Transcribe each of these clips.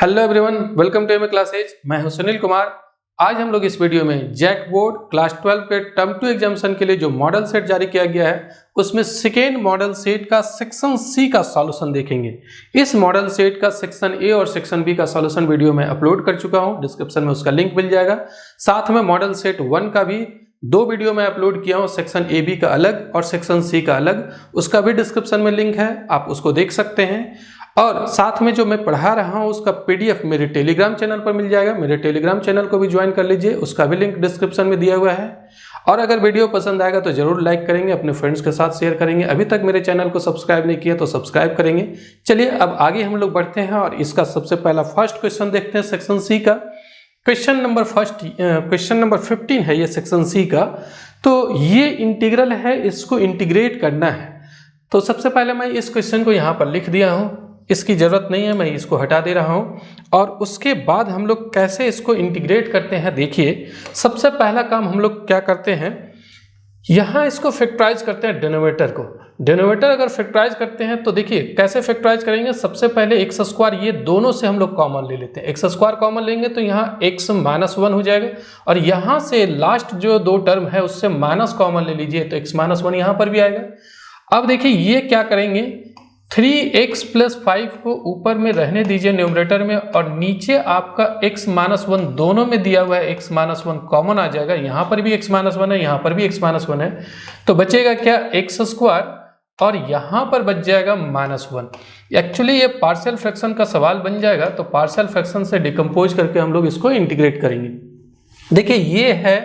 Hello everyone, welcome to MA classes. मैं हूं सुनील कुमार। आज हम लोग इस वीडियो में जैक बोर्ड क्लास 12 के टर्म 2 एग्जामिनेशन के लिए जो मॉडल सेट जारी किया गया है उसमें सेकेंड मॉडल सेट का सेक्शन सी का सॉल्यूशन देखेंगे। इस मॉडल सेट का सेक्शन ए और सेक्शन बी का सॉल्यूशन वीडियो में अपलोड कर चुका हूं, डिस्क्रिप्शन में उसका लिंक मिल जाएगा। साथ में मॉडल सेट 1 का भी 2 वीडियो में अपलोड किया हूं, सेक्शन ए बी का अलग और सेक्शन सी का अलग, उसका भी डिस्क्रिप्शन में लिंक है, आप उसको देख सकते हैं। और साथ में जो मैं पढ़ा रहा हूं उसका पीडीएफ मेरे टेलीग्राम चैनल पर मिल जाएगा। मेरे टेलीग्राम चैनल को भी ज्वाइन कर लीजिए, उसका भी लिंक डिस्क्रिप्शन में दिया हुआ है। और अगर वीडियो पसंद आएगा तो जरूर लाइक करेंगे, अपने फ्रेंड्स के साथ शेयर करेंगे। अभी तक मेरे चैनल को सब्सक्राइब नहीं किया तो सब्सक्राइब करेंगे। चलिए अब आगे हम लोग बढ़ते हैं और इसका सबसे पहला फर्स्ट क्वेश्चन देखते हैं सेक्शन सी का। क्वेश्चन नंबर 15 है ये सेक्शन सी का। तो ये इंटीग्रल है, इसको इंटीग्रेट करना है। तो सबसे पहले मैं इस क्वेश्चन को यहाँ पर लिख दिया हूँ, इसकी ज़रूरत नहीं है, मैं इसको हटा दे रहा हूँ। और उसके बाद हम लोग कैसे इसको इंटीग्रेट करते हैं, देखिए सबसे पहला काम हम लोग क्या करते हैं, यहाँ इसको फैक्टराइज करते हैं डिनोमिनेटर को। डिनोमिनेटर अगर फैक्टराइज करते हैं तो देखिए कैसे फैक्टराइज करेंगे। सबसे पहले एक्स स्क्वायर, ये दोनों से हम लोग कॉमन ले लेते हैं। एक्स स्क्वायर कॉमन लेंगे तो यहाँ एक्स माइनस 1 हो जाएगा, और यहाँ से लास्ट जो 2 टर्म है उससे माइनस कॉमन ले लीजिए तो एक्स माइनस 1 यहाँ पर भी आएगा। अब देखिए ये क्या करेंगे, 3x + 5 को ऊपर में रहने दीजिए न्यूमरेटर में, और नीचे आपका x - 1 दोनों में दिया हुआ है, x - 1 कॉमन आ जाएगा। यहाँ पर भी x - 1 है, यहाँ पर भी x - 1 है, तो बचेगा क्या x स्क्वायर, और यहाँ पर बच जाएगा -1। एक्चुअली ये पार्शियल फ्रैक्शन का सवाल बन जाएगा, तो पार्शियल फ्रैक्शन से डिकम्पोज करके हम लोग इसको इंटीग्रेट करेंगे। देखिए ये है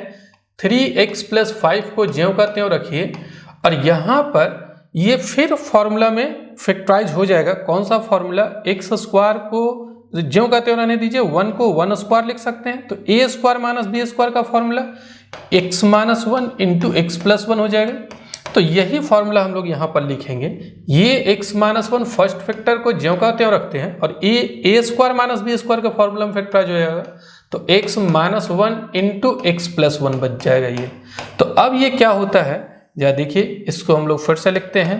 3x + 5 को ज्यों का त्यों रखिए, और यहाँ पर ये फिर फॉर्मूला में फैक्टराइज हो जाएगा। कौन सा फॉर्मूला, एक्स स्क्वायर को ज्यों का त्यों रहने दीजिए, 1 को 1 स्क्वायर लिख सकते हैं, तो a square minus b square का फॉर्मूला x - 1 × x + 1 हो जाएगा। तो यही फॉर्मूला हम लोग यहाँ पर लिखेंगे। ये x - 1 फर्स्ट फैक्टर को ज्यों का त्यों रखते हैं, और a square minus b square का फॉर्मूला में फैक्टराइज हो जाएगा, तो x - 1 × x + 1 बच जाएगा ये। तो अब ये क्या होता है, या देखिए इसको हम लोग फिर से लिखते हैं।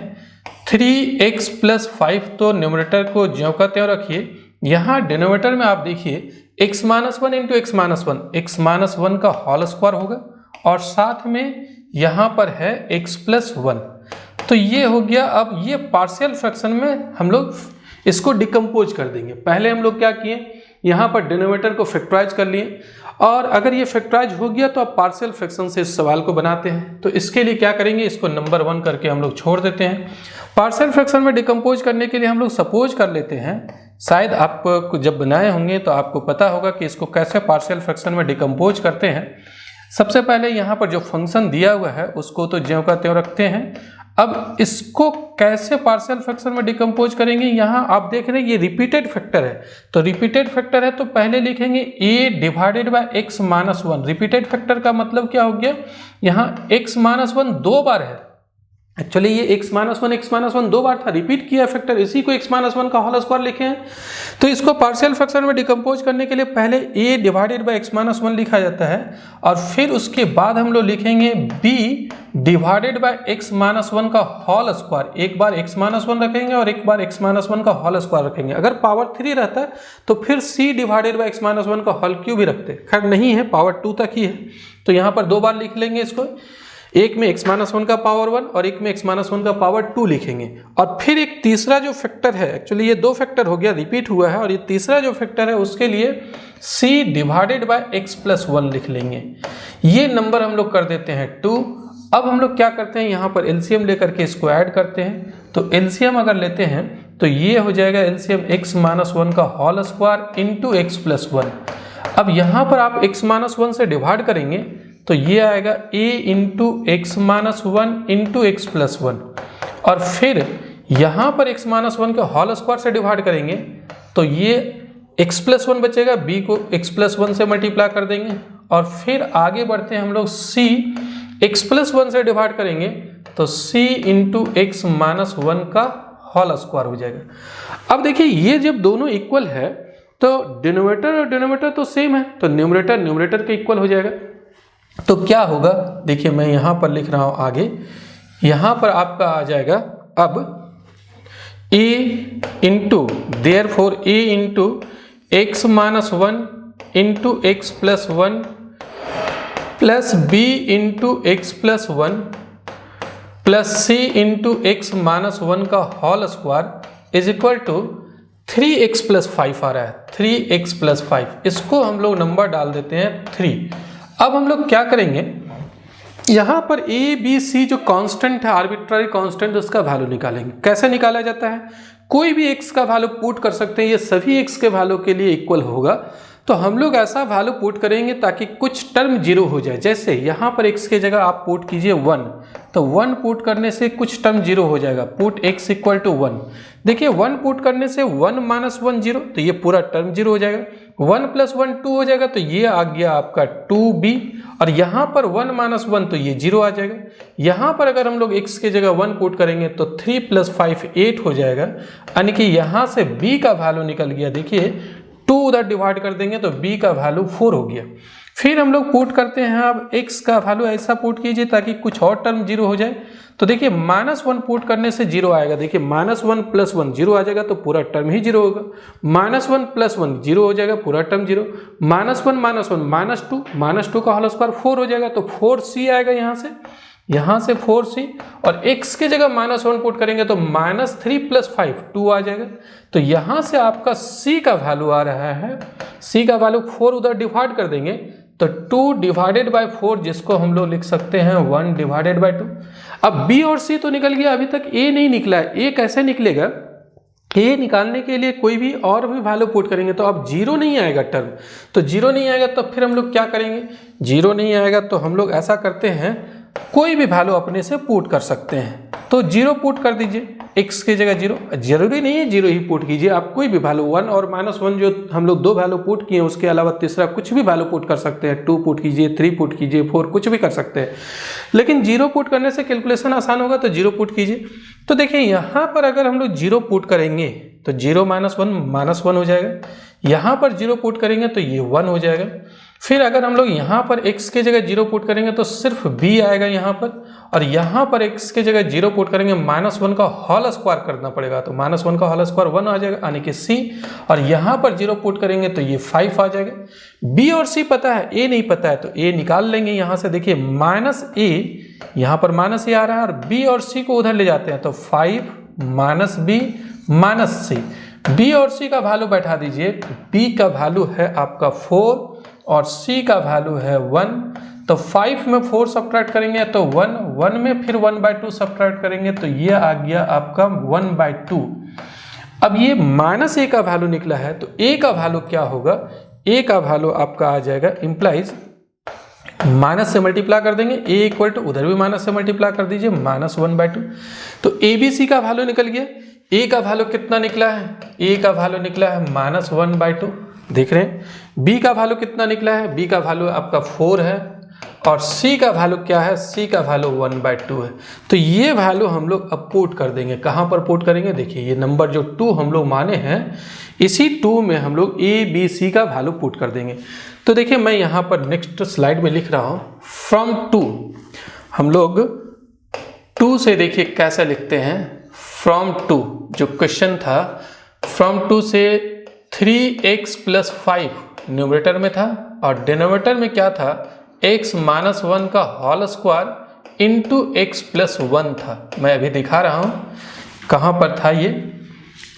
3x + 5 तो न्यूमरेटर को ज्यों का त्यों रखिए। यहाँ डिनोमिनेटर में आप देखिए x - 1 × x - 1 का होल स्क्वायर होगा, और साथ में यहाँ पर है x + 1। तो ये हो गया। अब ये पार्शियल फ्रैक्शन में हम लोग इसको डिकम्पोज कर देंगे। पहले हम लोग क्या किए, यहाँ पर डिनोमिनेटर को फैक्टराइज कर लिए, और अगर ये फैक्टराइज हो गया तो आप पार्शियल फ्रैक्शन से इस सवाल को बनाते हैं। तो इसके लिए क्या करेंगे, इसको नंबर 1 करके हम लोग छोड़ देते हैं। पार्शियल फ्रैक्शन में डिकम्पोज करने के लिए हम लोग सपोज कर लेते हैं, शायद आप जब बनाए होंगे तो आपको पता होगा कि इसको कैसे पार्शियल फ्रैक्शन में डिकम्पोज करते हैं। सबसे पहले यहाँ पर जो फंक्शन दिया हुआ है उसको तो ज्यों का त्यों रखते हैं। अब इसको कैसे पार्शियल फ्रैक्शन में डिकम्पोज करेंगे, यहाँ आप देख रहे हैं ये रिपीटेड फैक्टर है, तो रिपीटेड फैक्टर है तो पहले लिखेंगे a / x - 1। रिपीटेड फैक्टर का मतलब क्या हो गया, यहाँ x - 1 2 बार है। एक्चुअली ये x - 1 2 बार था, रिपीट किया फैक्टर, इसी को x - 1 का होल स्क्वायर लिखे हैं। तो इसको पार्शियल फ्रैक्शन में डिकम्पोज करने के लिए पहले a / x - 1 लिखा जाता है, और फिर उसके बाद हम लोग लिखेंगे b / x - 1 का होल स्क्वायर। एक बार x - 1 रखेंगे और एक बार x - 1 का होल स्क्वायर रखेंगे। अगर पावर 3 रहता है तो फिर c / x - 1 का होल क्यूब भी रखते, खैर नहीं है, पावर 2 तक ही है, तो यहाँ पर 2 बार लिख लेंगे इसको। एक में x - 1 का पावर 1 और एक में x - 1 का पावर 2 लिखेंगे। और फिर एक तीसरा जो फैक्टर है, एक्चुअली ये 2 फैक्टर हो गया, रिपीट हुआ है, और ये तीसरा जो फैक्टर है उसके लिए c / x + 1 लिख लेंगे। ये नंबर हम लोग कर देते हैं 2। अब हम लोग क्या करते हैं, यहाँ पर एलसीएम लेकर के इसको ऐड करते हैं। तो एलसीएम अगर लेते हैं तो ये हो जाएगा एलसीएम x - 1 का होल स्क्वायर × x + 1। अब यहाँ पर आप x - 1 से डिवाइड करेंगे तो ये आएगा a × x - 1 × x + 1, और फिर यहाँ पर x - 1 के होल स्क्वायर से डिवाइड करेंगे तो ये x + 1 बचेगा, b को x + 1 से मल्टीप्लाई कर देंगे, और फिर आगे बढ़ते हैं हम लोग c x + 1 से डिवाइड करेंगे तो c × x - 1 का होल स्क्वायर हो जाएगा। अब देखिए ये जब दोनों इक्वल है तो डिनोमिनेटर और डिनोमिनेटर तो सेम है, तो न्यूमरेटर न्यूमरेटर के इक्वल हो जाएगा। तो क्या होगा, देखिए मैं यहाँ पर लिख रहा हूँ आगे, यहाँ पर आपका आ जाएगा अब a × x minus 1 into x plus 1 plus b into x plus 1 plus c into x minus 1 का whole square is equal to 3x plus 5 आ रहा है, 3x प्लस 5। इसको हम लोग नंबर डाल देते हैं 3। अब हम लोग क्या करेंगे, यहाँ पर a b c जो कांस्टेंट है, आर्बिट्ररी कांस्टेंट, उसका वैल्यू निकालेंगे। कैसे निकाला जाता है, कोई भी x का वैल्यू पुट कर सकते हैं, ये सभी x के वैल्यू के लिए इक्वल होगा। तो हम लोग ऐसा वैल्यू पुट करेंगे ताकि कुछ टर्म जीरो हो जाए। जैसे यहाँ पर x के जगह आप पुट कीजिए 1, तो 1 पुट करने से कुछ टर्म जीरो हो जाएगा, पुट x इक्वल टू 1। देखिए 1 पुट करने से 1 माइनस 1 जीरो, तो ये पूरा टर्म जीरो हो जाएगा। 1 प्लस 1 2 हो जाएगा, तो ये आ गया आपका 2b। और यहाँ पर 1 माइनस 1 तो ये जीरो आ जाएगा। यहाँ पर अगर हम लोग x के जगह 1 पुट करेंगे तो 3 प्लस 5 8 हो जाएगा, यानी कि यहाँ से b का वैल्यू निकल गया। देखिए 2 उधर डिवाइड कर देंगे तो b का वैल्यू 4 हो गया। फिर हम लोग पुट करते हैं, अब x का वैल्यू ऐसा पुट कीजिए ताकि कुछ और टर्म जीरो हो जाए। तो देखिए माइनस 1 पुट करने से जीरो आएगा। देखिए माइनस 1 प्लस 1 जीरो आ जाएगा, तो पूरा टर्म ही जीरो होगा। माइनस 1 प्लस 1 जीरो हो जाएगा, पूरा टर्म जीरो। माइनस 1 माइनस 2 का होल स्क्वायर 4 हो जाएगा, तो 4c आएगा यहाँ से 4c। और x के जगह माइनस 1 पुट करेंगे तो माइनस 3 प्लस 5 2 आ जाएगा। तो यहाँ से आपका c का वैल्यू आ रहा है, c का वैल्यू 4 उधर डिवाइड कर देंगे तो 2 डिवाइडेड बाय 4, जिसको हम लोग लिख सकते हैं 1 डिवाइडेड बाय 2। अब b और c तो निकल गया, अभी तक a नहीं निकला है। a कैसे निकलेगा, a निकालने के लिए कोई भी और भी वैल्यू पुट करेंगे तो अब जीरो नहीं आएगा टर्म। तो जीरो नहीं आएगा तो फिर हम लोग क्या करेंगे, जीरो नहीं आएगा तो हम लोग ऐसा करते हैं, कोई भी वैल्यू अपने से पुट कर सकते हैं। तो जीरो पुट कर दीजिए, x के जगह जीरो, जरूरी नहीं है जीरो ही पुट कीजिए, आप कोई भी वैल्यू 1 और माइनस 1 जो हम लोग 2 वैल्यू पुट किए, उसके अलावा तीसरा कुछ भी वैल्यू पुट कर सकते हैं। 2 पुट कीजिए, 3 पुट कीजिए, 4 कुछ भी कर सकते हैं, लेकिन जीरो पुट करने से कैलकुलेशन आसान होगा, तो जीरो पुट कीजिए। तो देखिए यहाँ पर अगर हम लोग जीरो पुट करेंगे तो जीरो माइनस 1 हो जाएगा। यहाँ पर जीरो पुट करेंगे तो ये 1 हो जाएगा। फिर अगर हम लोग यहाँ पर x के जगह जीरो पुट करेंगे तो सिर्फ b आएगा यहाँ पर, और यहाँ पर x के जगह जीरो पुट करेंगे माइनस 1 का होल स्क्वायर करना पड़ेगा, तो माइनस 1 का होल स्क्वायर 1 आ जाएगा, यानी कि c। और यहाँ पर जीरो पुट करेंगे तो ये 5 आ जाएगा। b और c पता है, a नहीं पता है, तो a निकाल लेंगे यहाँ से। देखिए माइनस a, यहाँ पर माइनस a आ रहा है, और b और c को उधर ले जाते हैं, तो 5 minus b minus c। b और c का वैल्यू बैठा दीजिए, b का वैल्यू है आपका 4 और c का वैल्यू है 1। तो 5 में 4 सब्ट्रैक्ट करेंगे तो 1 में फिर 1/2 सब्ट्रैक्ट करेंगे तो ये आ गया आपका 1/2। अब ये माइनस a का वैल्यू निकला है, तो a का वैल्यू क्या होगा, a का वैल्यू आपका आ जाएगा, इंप्लाइज माइनस से मल्टीप्लाई कर देंगे, a इक्वल टू उधर भी माइनस से मल्टीप्लाई कर दीजिए, माइनस 1/2। तो abc का वैल्यू निकल गया। a का वैल्यू कितना निकला है, a का वैल्यू निकला है माइनस 1/2, देख रहे हैं। b का वैल्यू कितना निकला है, b का वैल्यू आपका 4 है, और c का वैल्यू क्या है, c का वैल्यू 1/2 है। तो ये वैल्यू हम लोग अब पुट कर देंगे। कहाँ पर पुट करेंगे, देखिए ये नंबर जो 2 हम लोग माने हैं, इसी 2 में हम लोग a b c का वैल्यू पुट कर देंगे। तो देखिए मैं यहाँ पर नेक्स्ट स्लाइड में लिख रहा हूँ, फ्रॉम 2। हम लोग 2 से देखिए कैसे लिखते हैं, फ्रॉम 2 जो क्वेश्चन था, फ्रॉम 2 से 3x प्लस 5 न्यूमरेटर में था, और डिनोमिनेटर में क्या था, x माइनस 1 का whole square into x plus 1 था। मैं अभी दिखा रहा हूँ कहाँ पर था ये,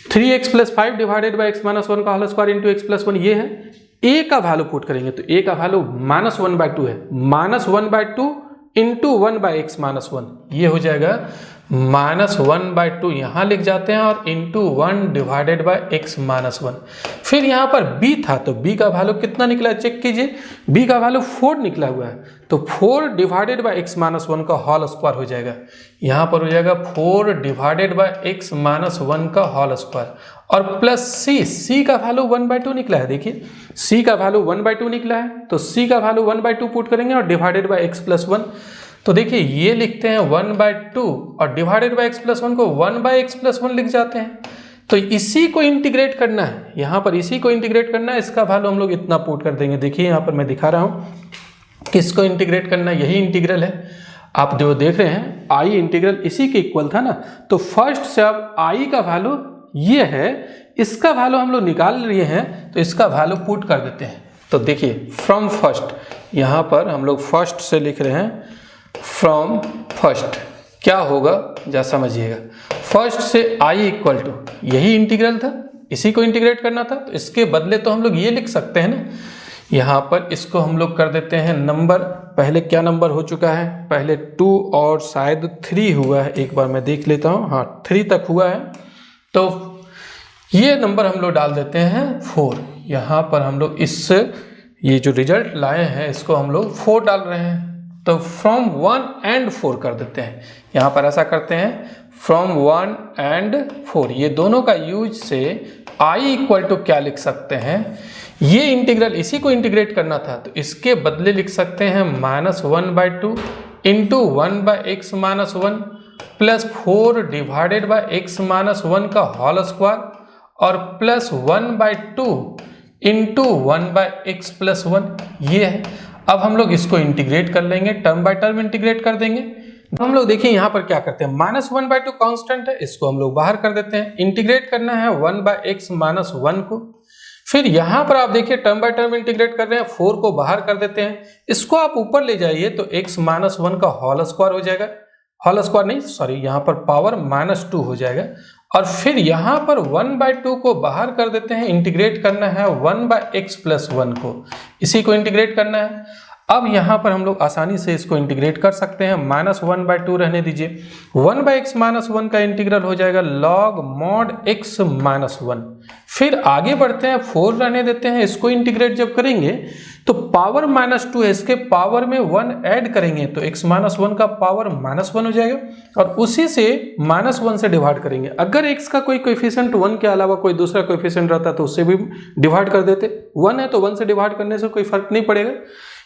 3x plus 5 divided by x minus 1 का whole square into x plus 1, ये है। a का वैल्यू पुट करेंगे तो a का वैल्यू माइनस 1/2 है, माइनस 1/2 इंटू 1/x माइनस 1, ये हो जाएगा माइनस 1/2, यहाँ लिख जाते हैं, और into 1 divided by x minus 1। फिर यहाँ पर b था, तो b का वैल्यू कितना निकला है, चेक कीजिए, b का वैल्यू 4 निकला हुआ है, तो 4 डिवाइडेड बाय x माइनस 1 का होल स्क्वायर हो जाएगा। यहाँ पर हो जाएगा 4 डिवाइडेड बाय x माइनस 1 का होल स्क्वायर, और प्लस c का वैल्यू 1/2 निकला है। देखिए c का वैल्यू 1/2 निकला है, तो c का वैल्यू 1/2 पुट करेंगे और डिवाइडेड बाय x प्लस 1। तो देखिए ये लिखते हैं 1/2 और डिवाइडेड बाय x प्लस 1 को 1/x प्लस 1 लिख जाते हैं। तो इसी को इंटीग्रेट करना है, यहाँ पर इसी को इंटीग्रेट करना है, इसका वैल्यू हम लोग इतना पुट कर देंगे। देखिए यहाँ पर मैं दिखा रहा हूँ किसको इंटीग्रेट करना है, यही इंटीग्रल है। आप जो देख रहे हैं आई इंटीग्रल इसी के इक्वल था ना, तो फर्स्ट से अब आई का वैल्यू ये है, इसका वैल्यू हम लोग निकाल लिए हैं तो इसका वैल्यू पुट कर देते हैं। तो देखिए फ्रॉम फर्स्ट, यहाँ पर हम लोग फर्स्ट से लिख रहे हैं, फ्रॉम फर्स्ट क्या होगा जरा समझिएगा। फर्स्ट से i इक्वल टू, यही इंटीग्रल था, इसी को इंटीग्रेट करना था, तो इसके बदले तो हम लोग ये लिख सकते हैं ना, यहाँ पर इसको हम लोग कर देते हैं नंबर। पहले क्या नंबर हो चुका है, पहले 2 और शायद 3 हुआ है, एक बार मैं देख लेता हूँ, हाँ 3 तक हुआ है। तो ये नंबर हम लोग डाल देते हैं 4। यहाँ पर हम लोग इस ये जो रिजल्ट लाए हैं इसको हम लोग 4 डाल रहे हैं, तो फ्रॉम 1 and 4 कर देते हैं। यहाँ पर ऐसा करते हैं फ्रॉम 1 and 4, ये दोनों का यूज से i इक्वल टू क्या लिख सकते हैं, ये इंटीग्रल इसी को इंटीग्रेट करना था, तो इसके बदले लिख सकते हैं -1/2 into 1/x - 1 plus 4 divided by x - 1 का होल स्क्वायर और प्लस 1/2 इंटू 1/x + 1, ये है। अब हम लोग इसको इंटीग्रेट कर लेंगे, टर्म बाय टर्म इंटीग्रेट कर देंगे। हम लोग देखिए यहाँ पर क्या करते हैं, -1/2 कांस्टेंट है, इसको हम लोग बाहर कर देते हैं। इंटीग्रेट करना है 1/x - 1 को, फिर यहाँ पर आप देखिए टर्म बाय टर्म इंटीग्रेट कर रहे हैं, 4 को बाहर कर देते हैं, इसको आप ऊपर ले जाइए तो x - 1 का होल स्क्वायर हो जाएगा, होल स्क्वायर नहीं सॉरी, यहाँ पर पावर -2 हो जाएगा। और फिर यहाँ पर 1/2 को बाहर कर देते हैं, इंटीग्रेट करना है 1/x + 1 को, इसी को इंटीग्रेट करना है। अब यहाँ पर हम लोग आसानी से इसको इंटीग्रेट कर सकते हैं, -1/2 रहने दीजिए, 1/x - 1 का इंटीग्रल हो जाएगा log mod x - 1। फिर आगे बढ़ते हैं, 4 रहने देते हैं, इसको इंटीग्रेट जब करेंगे तो पावर -2 है, इसके पावर में 1 ऐड करेंगे तो x - 1 का पावर -1 हो जाएगा, और उसी से -1 से डिवाइड करेंगे। अगर x का कोई कोएफिशिएंट 1 के अलावा कोई दूसरा कोएफिशिएंट रहता तो उससे भी डिवाइड कर देते, 1 है तो 1 से डिवाइड करने से कोई फर्क नहीं पड़ेगा।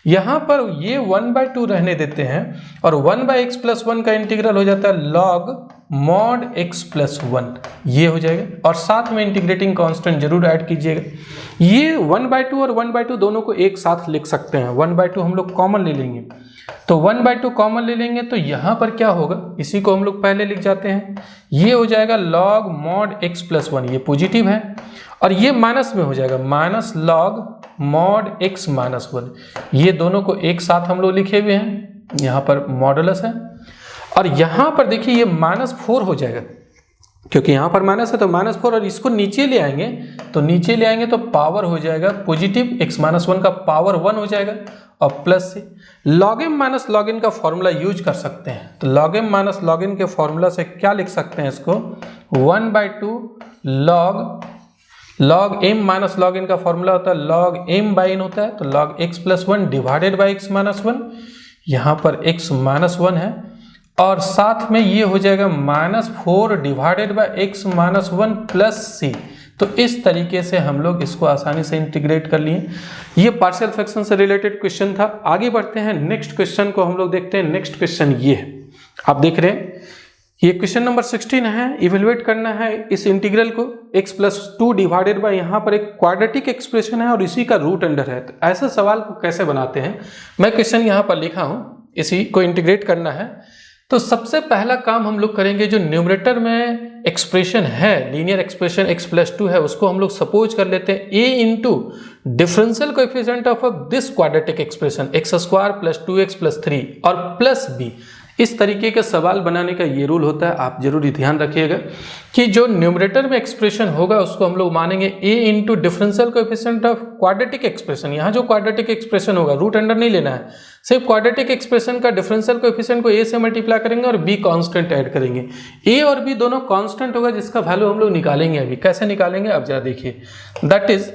यहाँ पर ये 1/2 रहने देते हैं और 1/x + 1 का इंटीग्रल हो जाता है log mod x + 1, ये हो जाएगा। और साथ में इंटीग्रेटिंग कांस्टेंट जरूर ऐड कीजिएगा। ये 1/2 और 1/2 दोनों को एक साथ लिख सकते हैं, 1/2 हम लोग कॉमन ले लेंगे, तो 1/2 कॉमन ले लेंगे तो यहाँ पर क्या होगा, इसी को हम लोग पहले लिख जाते हैं, ये हो जाएगा log mod x + 1, ये पॉजिटिव है, और ये माइनस में हो जाएगा -log mod x - 1, ये दोनों को एक साथ हम लोग लिखे हुए हैं, यहाँ पर मॉडुलस है। और यहाँ पर देखिए ये -4 हो जाएगा, क्योंकि यहाँ पर माइनस है तो -4, और इसको नीचे ले आएंगे तो पावर हो जाएगा पॉजिटिव, x - 1 का पावर 1 हो जाएगा, और प्लस से log m - log n का फॉर्मूला यूज कर सकते हैं। तो log m - log n के फॉर्मूला से क्या लिख सकते हैं इसको, 1/2 log m - log n का फॉर्मूला होता है log m/n होता है, तो log x + 1 divided by x - 1, यहाँ पर x - 1 है, और साथ में ये हो जाएगा -4 divided by x - 1 plus c। तो इस तरीके से हम लोग इसको आसानी से इंटीग्रेट कर लिए। ये पार्शियल फ्रैक्शन से रिलेटेड क्वेश्चन था। आगे बढ़ते हैं, नेक्स्ट क्वेश्चन को हम लोग देखते हैं। नेक्स्ट क्वेश्चन ये है, आप देख रहे हैं, ये क्वेश्चन नंबर 16 है। इवेलुएट करना है इस इंटीग्रल को, x + 2 डिवाइडेड बाय, यहाँ पर एक क्वाड्रेटिक एक्सप्रेशन है और इसी का रूट अंडर है। तो ऐसे सवाल को कैसे बनाते हैं, मैं क्वेश्चन यहाँ पर लिखा हूँ, इसी को इंटीग्रेट करना है। तो सबसे पहला काम हम लोग करेंगे, जो न्यूमरेटर में एक्सप्रेशन है, लीनियर एक्सप्रेशन x + 2 है, उसको हम लोग सपोज कर लेते हैं a into differential coefficient of this quadratic expression x² + 2x + 3 और प्लस b। इस तरीके के सवाल बनाने का ये रूल होता है, आप जरूर ध्यान रखिएगा कि जो न्यूमरेटर में एक्सप्रेशन होगा उसको हम लोग मानेंगे a into differential coefficient of quadratic expression. यहाँ जो क्वाड्रेटिक एक्सप्रेशन होगा, रूट अंडर नहीं लेना है, सिर्फ क्वाड्रेटिक एक्सप्रेशन का डिफरेंशियल कोएफिशिएंट को a से मल्टीप्लाई करेंगे और b कांस्टेंट ऐड करेंगे। a और b दोनों कांस्टेंट होगा, जिसका वैल्यू हम लोग निकालेंगे। अभी कैसे निकालेंगे आप जरा देखिए, दैट इज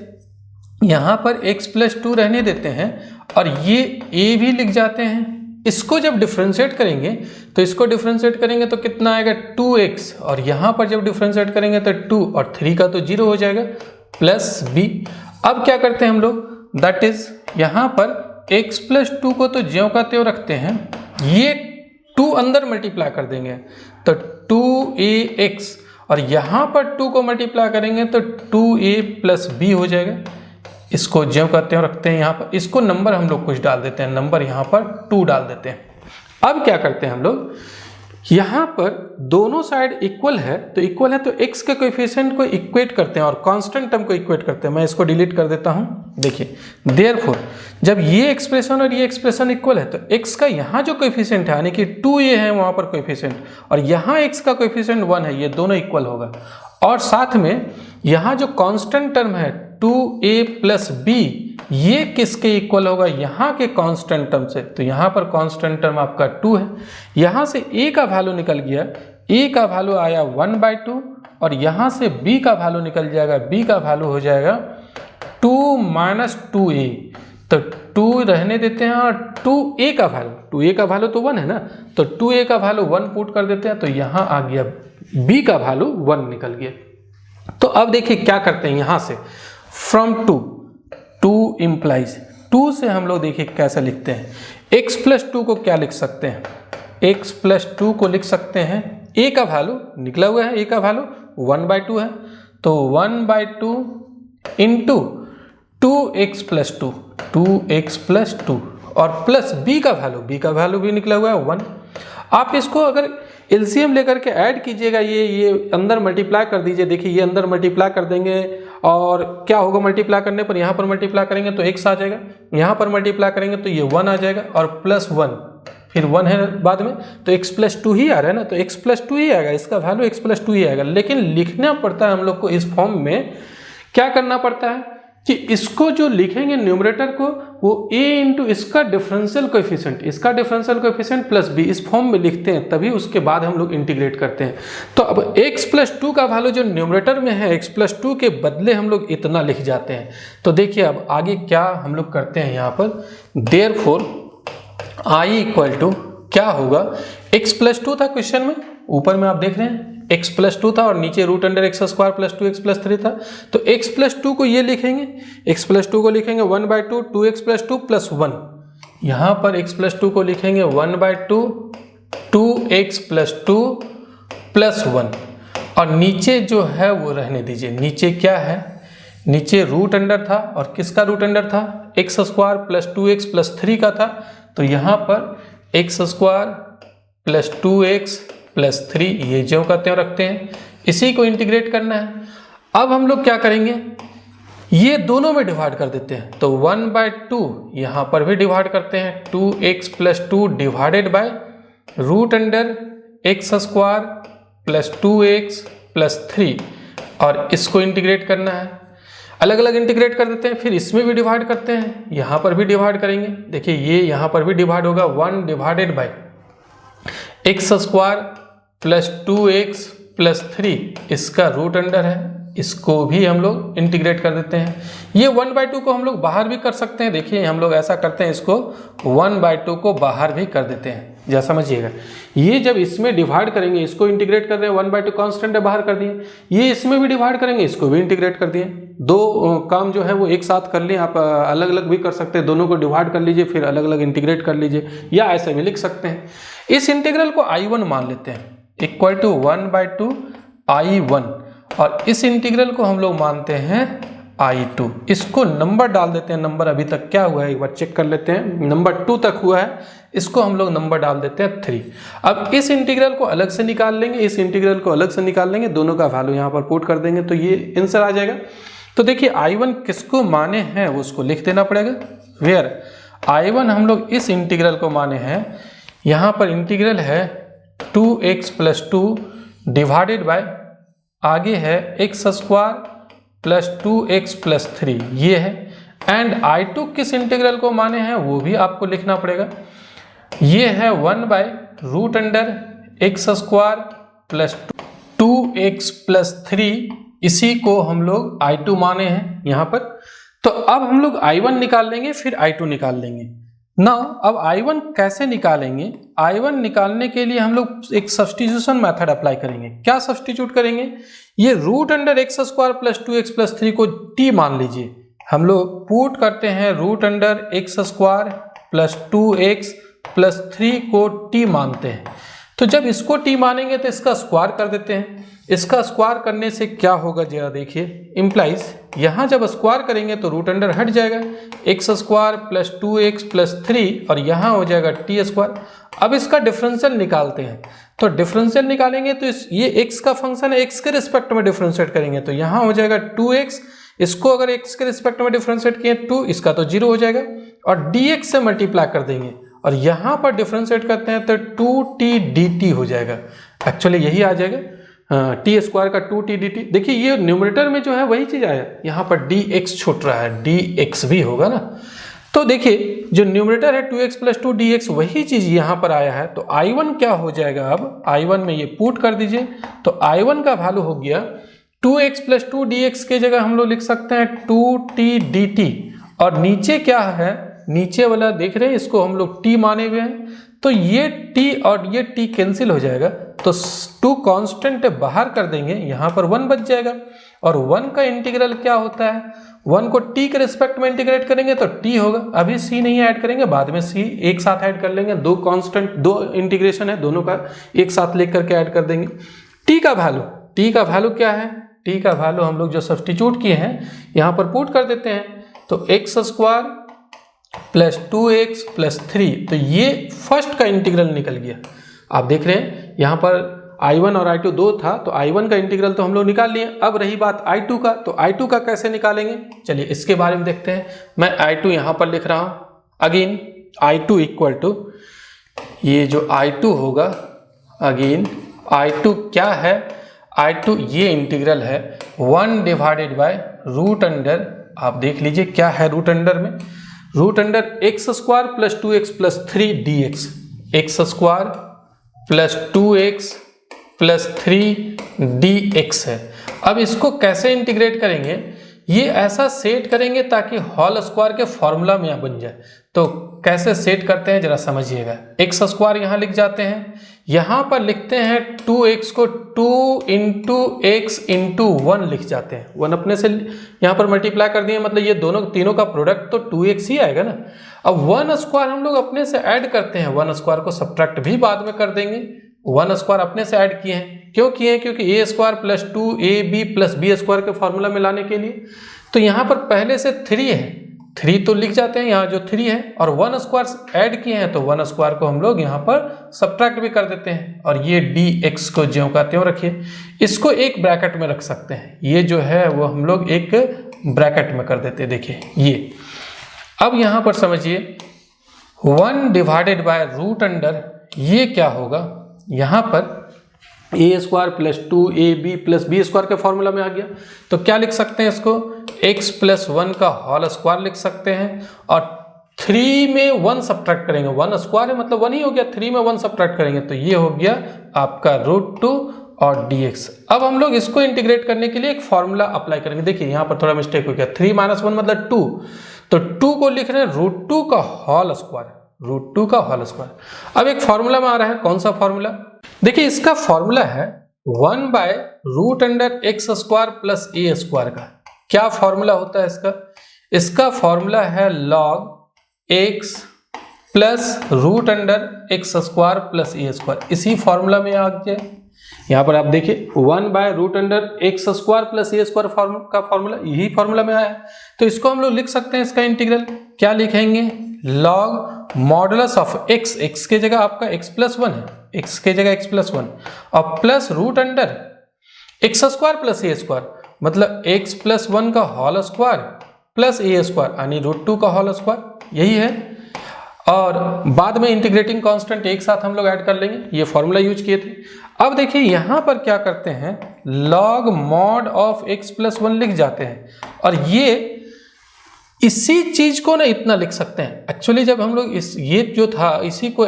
यहाँ पर x + 2 रहने देते हैं और ये a भी लिख जाते हैं। इसको जब डिफरेंशिएट करेंगे तो कितना आएगा 2x, और यहाँ पर जब डिफरेंशिएट करेंगे तो 2 और 3 का तो 0 हो जाएगा, प्लस b। अब क्या करते हैं हम लोग, दैट इज यहाँ पर x + 2 को तो ज्यों का त्यों रखते हैं, ये 2 अंदर मल्टीप्लाई कर देंगे तो 2ax, और यहाँ पर 2 को मल्टीप्लाई करेंगे तो 2a + b हो जाएगा। इसको ज्यों का त्यों रखते हैं, यहाँ पर इसको नंबर हम लोग कुछ डाल देते हैं, नंबर यहाँ पर 2 डाल देते हैं। अब क्या करते हैं हम लोग, यहाँ पर दोनों साइड इक्वल है तो x के कोएफिशिएंट को इक्वेट करते हैं और कांस्टेंट टर्म को इक्वेट करते हैं। मैं इसको डिलीट कर देता हूँ। देखिए देयरफॉर जब ये एक्सप्रेशन और ये एक्सप्रेशन इक्वल है तो x का यहाँ जो कोएफिशिएंट है यानी कि 2a है वहाँ पर कोएफिशिएंट, और यहाँ x का कोएफिशिएंट 1 है, ये दोनों इक्वल होगा। और साथ में यहाँ जो कांस्टेंट टर्म है 2a प्लस b, ये किसके इक्वल होगा? यहाँ के कांस्टेंट टर्म से। तो यहाँ पर कांस्टेंट टर्म आपका 2 है। यहाँ से a का वैल्यू निकल गया, a का वैल्यू आया 1/2 और यहाँ से b का वैल्यू निकल जाएगा, b का वैल्यू हो जाएगा 2 - 2a। तो 2 रहने देते हैं और 2a का वैल्यू तो 1 है ना, तो 2a का वैल्यू 1 पुट कर देते हैं तो यहाँ आ गया b का वैल्यू 1 निकल गया। तो अब देखिए क्या करते हैं, यहाँ से फ्रॉम 2 इम्प्लाइज 2 से हम लोग देखिए कैसे लिखते हैं। x + 2 को क्या लिख सकते हैं? x + 2 को लिख सकते हैं, a का वैल्यू निकला हुआ है, a का वैल्यू 1/2 है, तो 1/2 इंटू 2x + 2 और प्लस b का वैल्यू भी निकला हुआ है 1। आप इसको अगर एलसीएम लेकर के ऐड कीजिएगा, ये अंदर मल्टीप्लाई कर दीजिए। देखिए ये अंदर मल्टीप्लाई कर देंगे और क्या होगा, मल्टीप्लाई करने पर यहाँ पर मल्टीप्लाई करेंगे तो x आ जाएगा, यहाँ पर मल्टीप्लाई करेंगे तो ये 1 आ जाएगा और प्लस 1 फिर 1 है बाद में, तो x + 2 ही आ रहा है ना, तो x + 2 ही आएगा, इसका वैल्यू x + 2 ही आएगा। लेकिन लिखना पड़ता है हम लोग को इस फॉर्म में, क्या करना पड़ता है कि इसको जो लिखेंगे न्यूमरेटर को वो a इंटू इसका डिफरेंशियल कोएफिशिएंट प्लस b इस फॉर्म में लिखते हैं, तभी उसके बाद हम लोग इंटीग्रेट करते हैं। तो अब x + 2 का वैल्यू जो न्यूमरेटर में है x + 2 के बदले हम लोग इतना लिख जाते हैं। तो देखिए अब आगे क्या हम लोग करते हैं यहाँ पर, देयरफॉर i = क्या होगा, x + 2 था क्वेश्चन में, ऊपर में आप देख रहे हैं x + 2 था और नीचे √x² + 2x + 3 था। तो x + 2 को ये लिखेंगे, x + 2 को लिखेंगे 1/2 2x + 2 + 1। यहाँ पर x + 2 को लिखेंगे 1/2 2x + 2 + 1 और नीचे जो है वो रहने दीजिए। नीचे क्या है, नीचे √अंडर था और किसका √अंडर था, x² + 2x + 3 का था, तो यहाँ पर x² + 2x + 3 ये जो का त्यों रखते हैं, इसी को इंटीग्रेट करना है। अब हम लोग क्या करेंगे, ये दोनों में डिवाइड कर देते हैं, तो 1/2 यहाँ पर भी डिवाइड करते हैं, 2x + 2 divided by √x² + 2x + 3 और इसको इंटीग्रेट करना है। अलग अलग इंटीग्रेट कर देते हैं, फिर इसमें भी डिवाइड करते हैं, यहाँ पर भी डिवाइड करेंगे। देखिए ये यहाँ पर भी डिवाइड होगा, 1 डिवाइडेड बाय x² + 2x + 3 इसका √अंडर है, इसको भी हम लोग इंटीग्रेट कर देते हैं। ये 1/2 को हम लोग बाहर भी कर सकते हैं। देखिए हम लोग ऐसा करते हैं, इसको 1/2 को बाहर भी कर देते हैं, जैसा समझिएगा। ये जब इसमें डिवाइड करेंगे, इसको इंटीग्रेट कर रहे हैं, 1/2 कांस्टेंट है बाहर कर दिए, ये इसमें भी डिवाइड करेंगे, इसको भी इंटीग्रेट कर दिए। दो काम जो है वो एक साथ कर लें, आप अलग अलग भी कर सकते हैं, दोनों को डिवाइड कर लीजिए फिर अलग अलग इंटीग्रेट कर लीजिए, या ऐसे भी लिख सकते हैं। इस इंटीग्रल को I1 मान लेते हैं, = 1/2 I1 और इस इंटीग्रल को हम लोग मानते हैं I2। इसको नंबर डाल देते हैं, नंबर अभी तक क्या हुआ है एक बार चेक कर लेते हैं, नंबर 2 तक हुआ है, इसको हम लोग नंबर डाल देते हैं 3। अब इस इंटीग्रल को अलग से निकाल लेंगे, इस इंटीग्रल को अलग से निकाल लेंगे, दोनों का वैल्यू यहाँ पर पुट कर देंगे तो ये आंसर आ जाएगा। तो देखिए I1 किसको माने हैं वो उसको लिख देना पड़ेगा, वेयर I1 हम लोग इस इंटीग्रल को माने हैं, यहाँ पर इंटीग्रल है 2x + 2 डिवाइडेड बाय आगे है x² + 2x + 3 ये है, एंड I2 किस इंटीग्रल को माने हैं वो भी आपको लिखना पड़ेगा। ये है 1/√x² + 2x + 3, इसी को हम लोग I2 माने हैं यहाँ पर। तो अब हम लोग I1 निकाल लेंगे फिर I2 निकाल लेंगे ना। अब I1 कैसे निकालेंगे, I1 निकालने के लिए हम लोग एक सब्स्टिट्यूशन मेथड अप्लाई करेंगे। क्या सब्स्टिट्यूट करेंगे, ये √x² + 2x + 3 को t मान लीजिए, हम लोग पुट करते हैं √x² + 2x + 3 को t मानते हैं। तो जब इसको t मानेंगे तो इसका स्क्वायर कर देते हैं, इसका स्क्वायर करने से क्या होगा जरा देखिए, इम्प्लाइज यहाँ जब स्क्वायर करेंगे तो रूट अंडर हट जाएगा, x square plus 2x plus 3 और यहाँ हो जाएगा टी स्क्वायर। अब इसका डिफरेंशियल निकालते हैं, तो डिफरेंशियल निकालेंगे तो ये x का फंक्शन है, x के रिस्पेक्ट में डिफरेंशिएट करेंगे तो यहाँ हो जाएगा 2x, इसको अगर x के रिस्पेक्ट में डिफरेंशिएट किए 2, इसका तो 0 हो जाएगा और dx से मल्टीप्लाई कर देंगे और यहाँ पर डिफरेंशिएट करते हैं तो 2t dt हो जाएगा। एक्चुअली यही आ जाएगा टी स्क्वायर का 2t dt। देखिए ये न्यूमरेटर में जो है वही चीज़ आया, यहाँ पर dx छूट रहा है, dx भी होगा ना। तो देखिए जो न्यूमरेटर है 2x प्लस 2 dx वही चीज़ यहाँ पर आया है, तो I1 क्या हो जाएगा, अब I1 में ये पुट कर दीजिए तो I1 का वैल्यू हो गया 2x प्लस 2 dx के जगह हम लोग लिख सकते हैं 2t dt और नीचे क्या है, नीचे वाला देख रहे हैं इसको हम लोग t माने हुए हैं, तो ये t और ये t कैंसिल हो जाएगा तो 2 कांस्टेंट बाहर कर देंगे, यहाँ पर 1 बच जाएगा और 1 का इंटीग्रल क्या होता है, 1 को t के रिस्पेक्ट में इंटीग्रेट करेंगे तो t होगा। अभी c नहीं ऐड करेंगे, बाद में c एक साथ ऐड कर लेंगे, 2 कांस्टेंट 2 इंटीग्रेशन है, दोनों का एक साथ लेकर करके ऐड कर देंगे। t का वैल्यू क्या है, t का वैल्यू हम लोग जो सब्स्टिट्यूट किए हैं यहाँ पर पुट कर देते हैं तो x square plus 2x plus 3, तो ये फर्स्ट का इंटीग्रल निकल गया। आप देख रहे हैं यहाँ पर I1 और I2 दो था तो I1 का इंटीग्रल तो हम लोग निकाल लिए। अब रही बात I2 का, तो I2 का कैसे निकालेंगे, चलिए इसके बारे में देखते हैं। मैं I2 यहाँ पर लिख रहा हूँ, अगेन I2 इक्वल टू ये जो I2 होगा, अगेन I2 क्या है, I2 ये इंटीग्रल है 1 डिवाइडेड बाय रूट अंडर, आप देख लीजिए क्या है रूट अंडर में, root under x square plus 2x plus 3 dx, x square plus 2x plus 3 dx है। अब इसको कैसे इंटीग्रेट करेंगे, ये ऐसा सेट करेंगे ताकि होल स्क्वायर के फॉर्मूला में बन जाए। तो कैसे सेट करते हैं जरा समझिएगा, एक्स स्क्वायर यहाँ लिख जाते हैं, यहाँ पर लिखते हैं 2x को 2 इंटू एक्स इंटू 1 लिख जाते हैं, 1 अपने से यहाँ पर मल्टीप्लाई कर दिए, मतलब ये दोनों तीनों का प्रोडक्ट तो 2x ही आएगा ना। अब 1 स्क्वायर हम लोग अपने से ऐड करते हैं, 1 स्क्वायर को सब्ट्रैक्ट भी बाद में कर देंगे, 1 स्क्वायर अपने से ऐड किए हैं, क्यों किए हैं, क्योंकि A square plus 2ab plus B square के फॉर्मूला में लाने के लिए। तो यहाँ पर पहले से 3 है, 3 तो लिख जाते हैं, यहाँ जो 3 है और 1 स्क्वायर ऐड किए हैं तो 1 स्क्वायर को हम लोग यहाँ पर सब्ट्रैक्ट भी कर देते हैं और ये dx को ज्यों का त्यों रखिए। इसको एक ब्रैकेट में रख सकते हैं, ये जो है वो हम लोग एक ब्रैकेट में कर देते हैं, देखिए ये। अब यहाँ पर समझिए 1 डिवाइडेड बाय रूट अंडर, ये क्या होगा, यहाँ पर A square plus 2ab plus B square के फॉर्मूला में आ गया, तो क्या लिख सकते हैं इसको, x प्लस 1 का होल स्क्वायर लिख सकते हैं और 3 में 1 सब्ट्रैक्ट करेंगे, 1 स्क्वायर है मतलब 1 ही हो गया, 3 में 1 सब्ट्रैक्ट करेंगे तो ये हो गया आपका √2 और dx। अब हम लोग इसको इंटीग्रेट करने के लिए एक फॉर्मूला अप्लाई करेंगे। देखिए यहाँ पर थोड़ा मिस्टेक हो गया, 3 - 1 मतलब 2, तो 2 को लिख रहे हैं √2 का होल स्क्वायर, √2 का होल स्क्वायर। अब एक फॉर्मूला में आ रहा है, कौन सा फॉर्मूला, देखिए इसका फॉर्मूला है 1 by root under x square plus A square का। क्या फॉर्मूला होता है इसका, इसका फॉर्मूला है log x plus root under x square plus ए स्क्वायर, इसी फॉर्मूला में आ गया। यहाँ पर आप देखिए 1 by root under x square plus A square का फॉर्मूला यही फॉर्मूला में आया है, तो इसको हम लोग लिख सकते हैं, इसका इंटीग्रल क्या लिखेंगे, log modulus of x, x के जगह आपका x प्लस 1 है, x के जगह x प्लस 1 और plus root under x square plus ए स्क्वायर, मतलब x प्लस 1 का होल स्क्वायर प्लस ए स्क्वायर यानी √2 का होल स्क्वायर, यही है। और बाद में इंटीग्रेटिंग कांस्टेंट एक साथ हम लोग ऐड कर लेंगे, ये फॉर्मूला यूज किए थे। अब देखिए यहाँ पर क्या करते हैं, log mod of x plus 1 लिख जाते हैं और ये इसी चीज को ना इतना लिख सकते हैं। एक्चुअली जब हम लोग ये जो था इसी को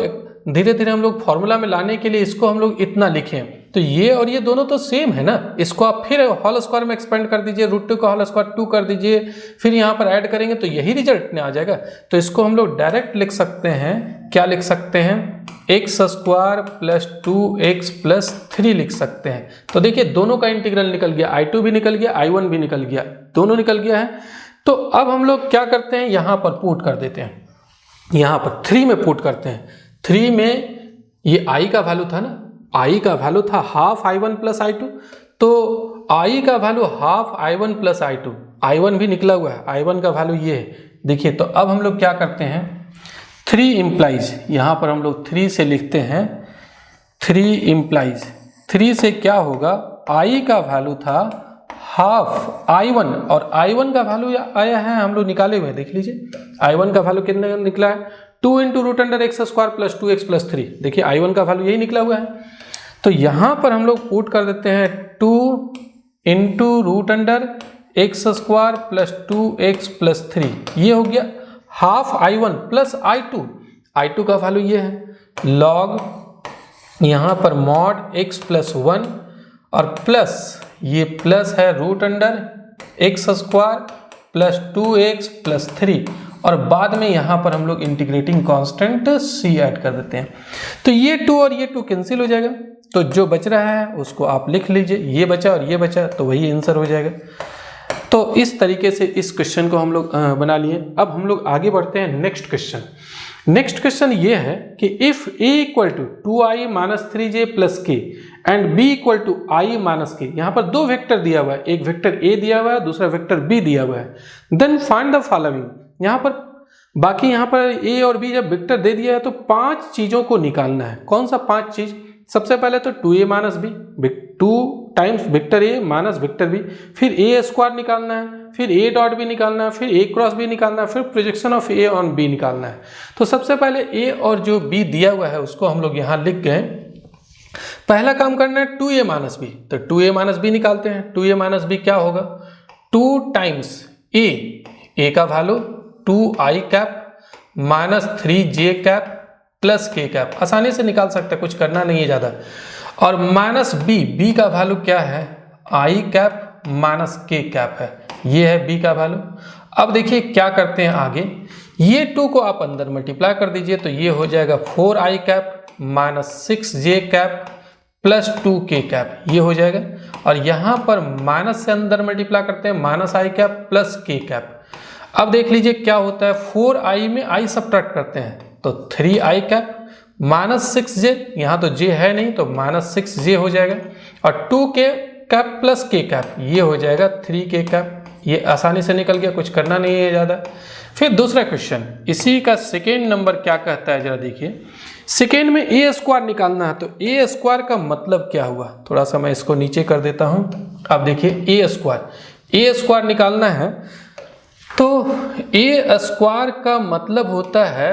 धीरे धीरे हम लोग फॉर्मूला में लाने के लिए इसको हम लोग इतना लिखे, तो ये और ये दोनों तो सेम है ना, इसको आप फिर होल स्क्वायर में एक्सपेंड कर दीजिए, √2 का होल स्क्वायर 2 कर दीजिए, फिर यहाँ पर ऐड करेंगे तो यही रिजल्ट में आ जाएगा। तो इसको हम लोग डायरेक्ट लिख सकते हैं, क्या लिख सकते हैं, x square plus 2x plus 3 लिख सकते हैं। तो देखिए दोनों का इंटीग्रल निकल गया, I2 भी निकल गया, I1 भी निकल गया, दोनों निकल गया है। तो अब हम लोग क्या करते हैं, यहाँ पर पुट कर देते हैं, यहाँ पर 3 में पुट करते हैं। 3 में ये I का वैल्यू था ना, I का वैल्यू था हाफ I1 प्लस I2, तो i का value half i1 plus i2, i1 भी निकला हुआ है, i1 का वैल्यू ये है। देखिए तो अब हम लोग क्या करते हैं, 3 इम्प्लाइज, यहाँ पर हम लोग 3 से लिखते हैं, 3 इम्प्लाइज, 3 से क्या होगा, i का वैल्यू था हाफ i1 और i1 का वैल्यू आया है, हम लोग निकाले हुए हैं, देख लीजिए i1 का वैल्यू कितना निकला है, 2 into root under x square plus 2x plus 3। देखिए i1 का वैल्यू यही निकला हुआ है। तो यहाँ पर हम लोग पुट कर देते हैं 2 into root under x square plus 2x plus 3, ये हो गया half i1 plus i2, i2 का वैल्यू ये है लॉग यहाँ पर मॉड x प्लस 1 और प्लस ये प्लस है root under x square plus 2x plus 3 और बाद में यहाँ पर हम लोग इंटीग्रेटिंग कांस्टेंट c ऐड कर देते हैं। तो ये 2 और ये 2 कैंसिल हो जाएगा, तो जो बच रहा है उसको आप लिख लीजिए, ये बचा और ये बचा तो वही आंसर हो जाएगा। तो इस तरीके से इस क्वेश्चन को हम लोग बना लिए। अब हम लोग आगे बढ़ते हैं नेक्स्ट क्वेश्चन। नेक्स्ट क्वेश्चन ये है कि if a equal to 2i minus 3j plus K and b equal to i minus K, यहाँ पर 2 वेक्टर दिया हुआ है, एक वेक्टर a दिया हुआ है, दूसरा वेक्टर b दिया हुआ है, देन फाइंड द फॉलोइंग। यहाँ पर बाकी यहाँ पर a और b जब वेक्टर दे दिया है तो 5 चीजों को निकालना है। कौन सा 5 चीज? सबसे पहले तो 2a minus b, 2 times vector a minus vector b, फिर a स्क्वायर निकालना है, फिर a डॉट b निकालना है, फिर a क्रॉस b निकालना है, फिर projection of a on b निकालना है। तो सबसे पहले a और जो b दिया हुआ है उसको हम लोग यहाँ लिख गए। पहला काम करना है 2a माइनस b, तो 2a माइनस b निकालते हैं। 2a माइनस b क्या होगा, 2 टाइम्स a का value 2i cap minus 3j cap plus के कैप, आसानी से निकाल सकते हैं, कुछ करना नहीं है ज़्यादा, और माइनस b का वैल्यू क्या है, i कैप माइनस के कैप है, ये है b का वैल्यू। अब देखिए क्या करते हैं आगे, ये 2 को आप अंदर मल्टीप्लाई कर दीजिए तो ये हो जाएगा 4i cap minus 6j cap plus 2k cap, ये हो जाएगा। और यहाँ पर माइनस से अंदर मल्टीप्लाई करते हैं, minus i cap plus k cap. अब देख लीजिए क्या होता है, 4i में i सब्ट्रैक्ट करते हैं तो 3i कैप माइनस 6j, यहाँ तो j है नहीं तो माइनस 6j हो जाएगा, और 2k cap plus k cap, ये हो जाएगा 3k कैप। ये आसानी से निकल गया, कुछ करना नहीं है ज़्यादा। फिर दूसरा क्वेश्चन, इसी का सेकेंड नंबर क्या कहता है, जरा देखिए। सेकेंड में a स्क्वायर निकालना है, तो a स्क्वायर का मतलब क्या हुआ, थोड़ा सा मैं इसको नीचे कर देता हूँ। अब देखिए a स्क्वायर निकालना है तो a स्क्वायर का मतलब होता है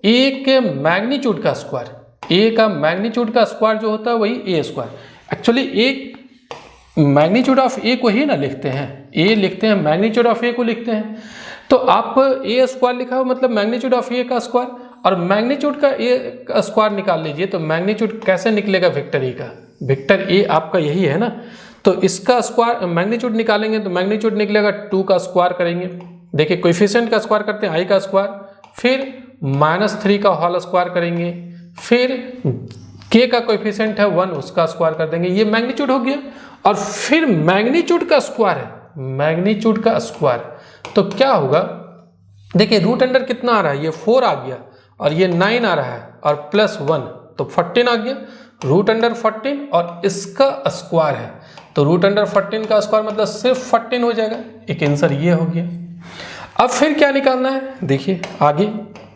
a के मैग्नीट्यूड का स्क्वायर, a का मैग्नीट्यूड का स्क्वायर जो होता है वही a स्क्वायर। एक्चुअली एक मैग्नीट्यूड ऑफ a को ही ना लिखते हैं, a लिखते हैं, मैग्नीट्यूड ऑफ a को लिखते हैं। तो आप a स्क्वायर लिखा हो मतलब मैग्नीट्यूड ऑफ a का स्क्वायर, और मैग्नीट्यूड का a स्क्वायर निकाल लीजिए तो मैग्नीट्यूड कैसे निकलेगा वेक्टर a का, वेक्टर a आपका यही है ना, तो इसका स्क्वायर मैग्नीट्यूड निकालेंगे तो मैग्नीट्यूड निकलेगा 2 का स्क्वायर करेंगे। देखिए कोएफिशिएंट का स्क्वायर करते हैं i का स्क्वायर, फिर माइनस 3 का होल स्क्वायर करेंगे, फिर k का कोएफिशिएंट है 1 उसका स्क्वायर कर देंगे, ये मैग्नीट्यूड हो गया। और फिर मैग्नीट्यूड का स्क्वायर है, मैग्नीट्यूड का स्क्वायर तो क्या होगा, देखिए रूट अंडर कितना आ रहा है, ये 4 आ गया और ये 9 आ रहा है और प्लस 1 तो 14 आ गया, रूट अंडर 14 और इसका स्क्वायर है तो रूट अंडर 14 का स्क्वायर मतलब सिर्फ 14 हो जाएगा, एक आंसर ये हो गया। अब फिर क्या निकालना है, देखिए आगे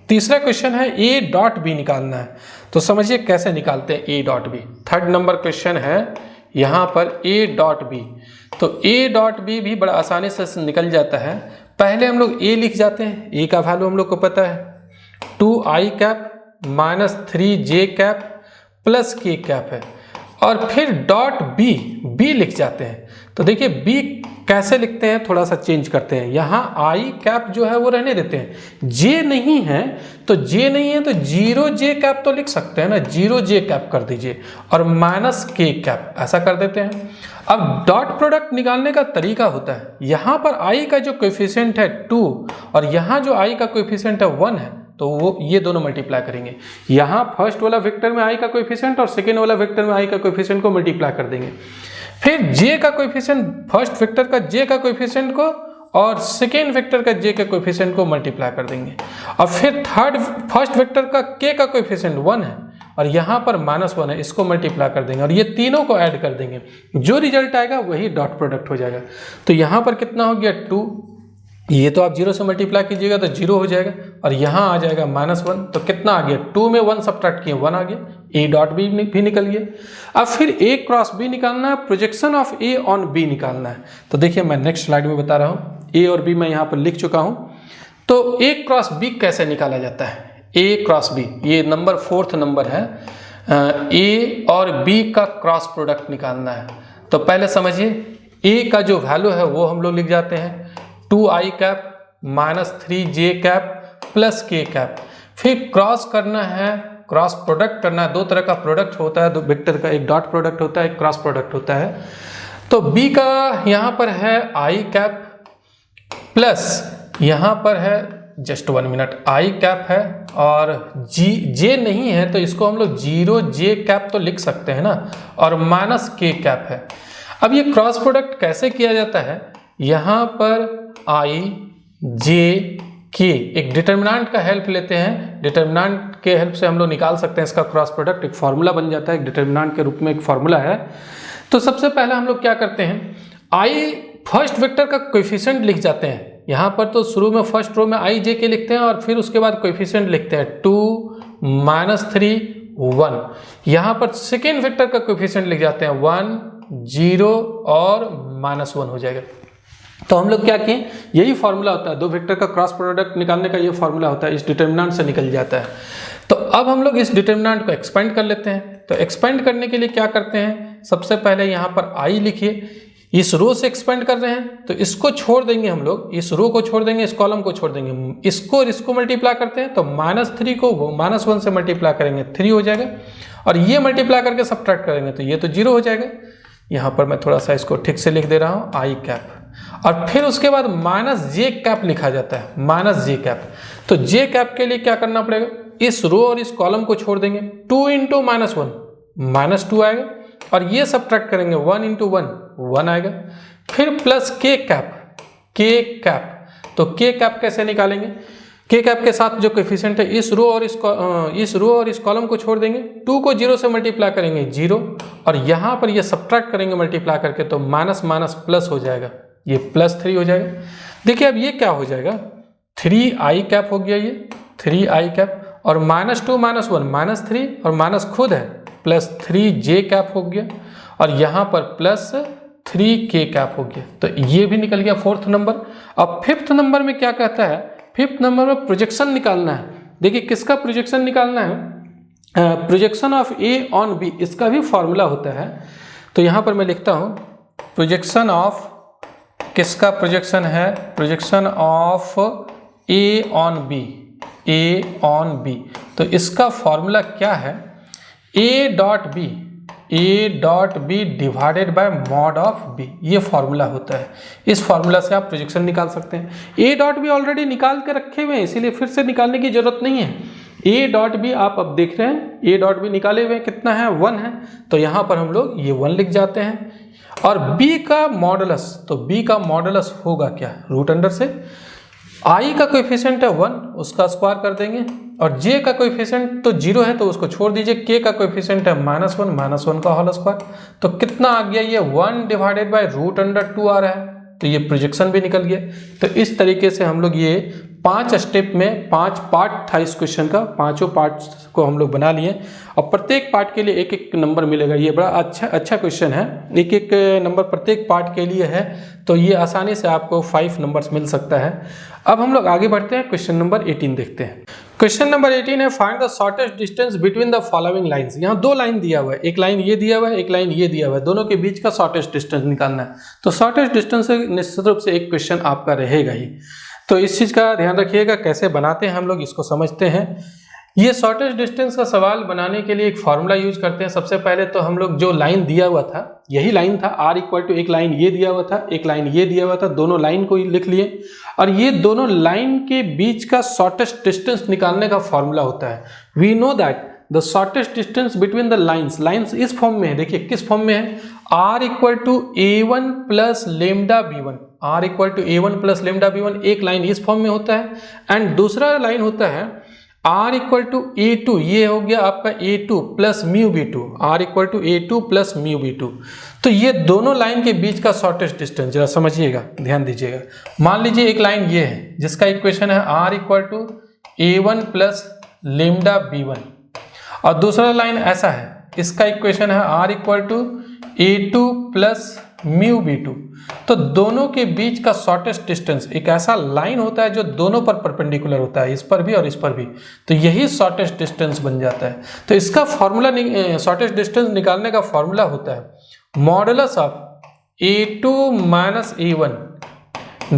तीसरा क्वेश्चन है a डॉट b निकालना है, तो समझिए कैसे निकालते हैं a dot b। Third number question है यहाँ पर a डॉट b, तो a डॉट b भी बड़ा आसानी से निकल जाता है। पहले हम लोग a लिख जाते हैं, a का वैल्यू हम लोग को पता है 2i cap minus 3j cap plus k cap है, और फिर डॉट b लिख जाते हैं। तो देखिए b कैसे लिखते हैं, थोड़ा सा चेंज करते हैं, यहाँ i कैप जो है वो रहने देते हैं, j नहीं है तो जीरो j कैप तो लिख सकते हैं ना, 0j कैप कर दीजिए और माइनस k कैप ऐसा कर देते हैं। अब डॉट प्रोडक्ट निकालने का तरीका होता है, यहाँ पर i का जो कोएफिशिएंट है 2 और यहाँ जो i का कोएफिशिएंट है 1 है तो वो ये दोनों मल्टीप्लाई करेंगे, यहाँ फर्स्ट वाला वेक्टर में i का कोएफिशिएंट और सेकेंड वाला वेक्टर में i का कोएफिशिएंट को मल्टीप्लाई कर देंगे। फिर j का कोएफिशिएंट, फर्स्ट वेक्टर का j का कोएफिशिएंट को और सेकेंड वेक्टर का j का कोएफिशिएंट को मल्टीप्लाई कर देंगे, और फिर फर्स्ट वेक्टर का k का कोएफिशिएंट 1 है और यहाँ पर -1 है, इसको मल्टीप्लाई कर देंगे और ये तीनों को ऐड कर देंगे, जो रिजल्ट आएगा वही डॉट प्रोडक्ट हो जाएगा। तो यहाँ पर कितना हो गया 2, ये तो आप 0 से मल्टीप्लाई कीजिएगा तो 0 हो जाएगा और यहाँ आ जाएगा -1, तो कितना आ गया 2 में 1 सब्ट्रैक्ट किए 1 आ गया, ए डॉट बी भी निकल गया। अब फिर ए क्रॉस बी निकालना है, projection of a on b निकालना है। तो देखिए मैं नेक्स्ट स्लाइड में बता रहा हूँ, ए और बी मैं यहाँ पर लिख चुका हूँ। तो ए क्रॉस बी कैसे निकाला जाता है, ए क्रॉस बी, ये नंबर 4th नंबर है, ए और बी का क्रॉस प्रोडक्ट निकालना है। तो पहले समझिए ए का जो वैल्यू है वो हम लोग लिख जाते हैं 2i cap -3j cap plus k cap. फिर क्रॉस करना है, क्रॉस प्रोडक्ट करना है, दो तरह का प्रोडक्ट होता है, दो वेक्टर का, एक डॉट प्रोडक्ट होता है, एक क्रॉस प्रोडक्ट होता है। तो b का यहाँ पर है i कैप प्लस यहाँ पर है जस्ट 1 मिनट i कैप है और j नहीं है तो इसको हम लोग 0j कैप तो लिख सकते हैं ना, और -k कैप है। अब ये क्रॉस प्रोडक्ट कैसे किया जाता है, यहाँ पर i j k एक डिटर्मिनेंट का हेल्प लेते हैं, डिटर्मिनेंट के हेल्प से हम लोग निकाल सकते हैं इसका क्रॉस प्रोडक्ट, एक फार्मूला बन जाता है, एक डिटर्मिनेंट के रूप में एक फार्मूला है। तो सबसे पहले हम लोग क्या करते हैं, i फर्स्ट वेक्टर का कोएफिशिएंट लिख जाते हैं। यहाँ पर तो शुरू में फर्स्ट रो में i j k लिखते हैं और फिर उसके बाद कोएफिशिएंट लिखते हैं 2 -3 1। यहाँ पर सेकेंड वेक्टर का कोएफिशिएंट लिख जाते हैं 1 0 और -1 हो जाएगा। तो हम लोग क्या किए, यही फार्मूला होता है, दो वेक्टर का क्रॉस प्रोडक्ट निकालने का ये फार्मूला होता है, इस डिटर्मिनेंट से निकल जाता है। तो अब हम लोग इस डिटर्मिनेंट को एक्सपेंड कर लेते हैं। तो एक्सपेंड करने के लिए क्या करते हैं, सबसे पहले यहाँ पर i लिखिए, इस रो से एक्सपेंड कर रहे हैं तो इसको छोड़ देंगे हम लोग, इस रो को छोड़ देंगे, इस कॉलम को छोड़ देंगे, इसको और इसको मल्टीप्लाई करते हैं तो -3 को -1 से मल्टीप्लाई करेंगे 3 हो जाएगा और ये मल्टीप्लाई करके सब्ट्रैक्ट करेंगे तो ये तो 0 हो जाएगा। यहाँ पर मैं थोड़ा सा इसको ठीक से लिख दे रहा हूँ i कैप, और फिर उसके बाद -j कैप लिखा जाता है, -j कैप। तो j कैप के लिए क्या करना पड़ेगा, इस रो और इस कॉलम को छोड़ देंगे, 2 × -1 -2 आएगा और ये सब्ट्रैक्ट करेंगे 1 × 1 1 आएगा, फिर प्लस k कैप। तो k कैप कैसे निकालेंगे, k कैप के साथ जो कोएफिशिएंट है इस रो और इस कॉलम को छोड़ देंगे, 2 को 0 से मल्टीप्लाई करेंगे 0 और यहाँ पर ये सब्ट्रैक्ट करेंगे मल्टीप्लाई करके तो माइनस प्लस हो जाएगा, ये +3 हो जाएगा। देखिए अब ये क्या हो जाएगा, 3i कैप हो गया, ये 3i कैप और -2 -1 -3 और माइनस खुद है +3j कैप हो गया और यहाँ पर +3k कैप हो गया। तो ये भी निकल गया 4th नंबर। अब 5th नंबर में क्या कहता है, 5th नंबर में प्रोजेक्शन निकालना है। देखिए किसका प्रोजेक्शन निकालना है, projection of a on b, इसका भी फॉर्मूला होता है। तो यहाँ पर मैं लिखता हूँ प्रोजेक्शन ऑफ, किसका प्रोजेक्शन है, projection of a on b। तो इसका फॉर्मूला क्या है, a dot b divided by mod of b, ये फॉर्मूला होता है। इस फॉर्मूला से आप प्रोजेक्शन निकाल सकते हैं। a डॉट बी ऑलरेडी निकाल के रखे हुए हैं, इसीलिए फिर से निकालने की जरूरत नहीं है। a डॉट बी आप अब देख रहे हैं, a डॉट बी निकाले हुए कितना है, 1 है, तो यहाँ पर हम लोग ये 1 लिख जाते हैं। और b का मॉडुलस, तो b का मॉडुलस होगा क्या, रूट अंडर से i का कोएफिशिएंट है 1, उसका स्क्वायर कर देंगे और j का कोएफिशिएंट तो 0 है तो उसको छोड़ दीजिए, k का कोएफिशिएंट है -1 का होल स्क्वायर। तो कितना आ गया, ये 1 डिवाइडेड बाय रूट अंडर 2 आ रहा है, तो ये प्रोजेक्शन भी निकल गया। तो इस तरीके से हम लोग ये 5 स्टेप में 5 पार्ट था इस क्वेश्चन का, पांचों पार्ट्स को हम लोग बना लिए और प्रत्येक पार्ट के लिए एक एक नंबर मिलेगा। ये बड़ा अच्छा क्वेश्चन है, एक एक नंबर प्रत्येक पार्ट के लिए है, तो ये आसानी से आपको 5 नंबर्स मिल सकता है। अब हम लोग आगे बढ़ते हैं, क्वेश्चन नंबर 18 देखते हैं। क्वेश्चन नंबर 18 है, find the shortest distance between the following lines. यहाँ 2 लाइन दिया हुआ है, एक लाइन ये दिया हुआ है, एक लाइन ये दिया हुआ है, दोनों के बीच का शॉर्टेस्ट डिस्टेंस निकालना है। तो शॉर्टेस्ट डिस्टेंस से निश्चित रूप से एक क्वेश्चन आपका रहेगा ही, तो इस चीज़ का ध्यान रखिएगा। कैसे बनाते हैं हम लोग इसको समझते हैं। ये शॉर्टेस्ट डिस्टेंस का सवाल बनाने के लिए एक फार्मूला यूज करते हैं। सबसे पहले तो हम लोग जो लाइन दिया हुआ था, यही लाइन था r इक्वल टू, एक लाइन ये दिया हुआ था, एक लाइन ये दिया हुआ था, दोनों लाइन को लिख लिए और ये दोनों लाइन के बीच का शॉर्टेस्ट डिस्टेंस निकालने का फार्मूला होता है। We know that the shortest distance between the lines इस फॉर्म में है। देखिए किस फॉर्म में है, r equal to a1 plus lambda b1, r equal to a1 plus lambda b1 एक लाइन इस फॉर्म में होता है, एंड दूसरा लाइन होता है R इक्वल टू A2, ये हो गया आपका A2 plus mu B2, R equal to A2 plus mu B2। तो ये दोनों लाइन के बीच का शॉर्टेस्ट डिस्टेंस, जरा समझिएगा, ध्यान दीजिएगा। मान लीजिए एक लाइन ये है जिसका इक्वेशन है R equal to A1 plus lambda B1, और दूसरा लाइन ऐसा है, इसका इक्वेशन है R equal to A2 plus mu B2। तो दोनों के बीच का शॉर्टेस्ट डिस्टेंस एक ऐसा लाइन होता है जो दोनों पर परपेंडिकुलर होता है, इस पर भी और इस पर भी, तो यही शॉर्टेस्ट डिस्टेंस बन जाता है। तो इसका फॉर्मूला, शॉर्टेस्ट डिस्टेंस निकालने का फॉर्मूला होता है modulus of A2 minus A1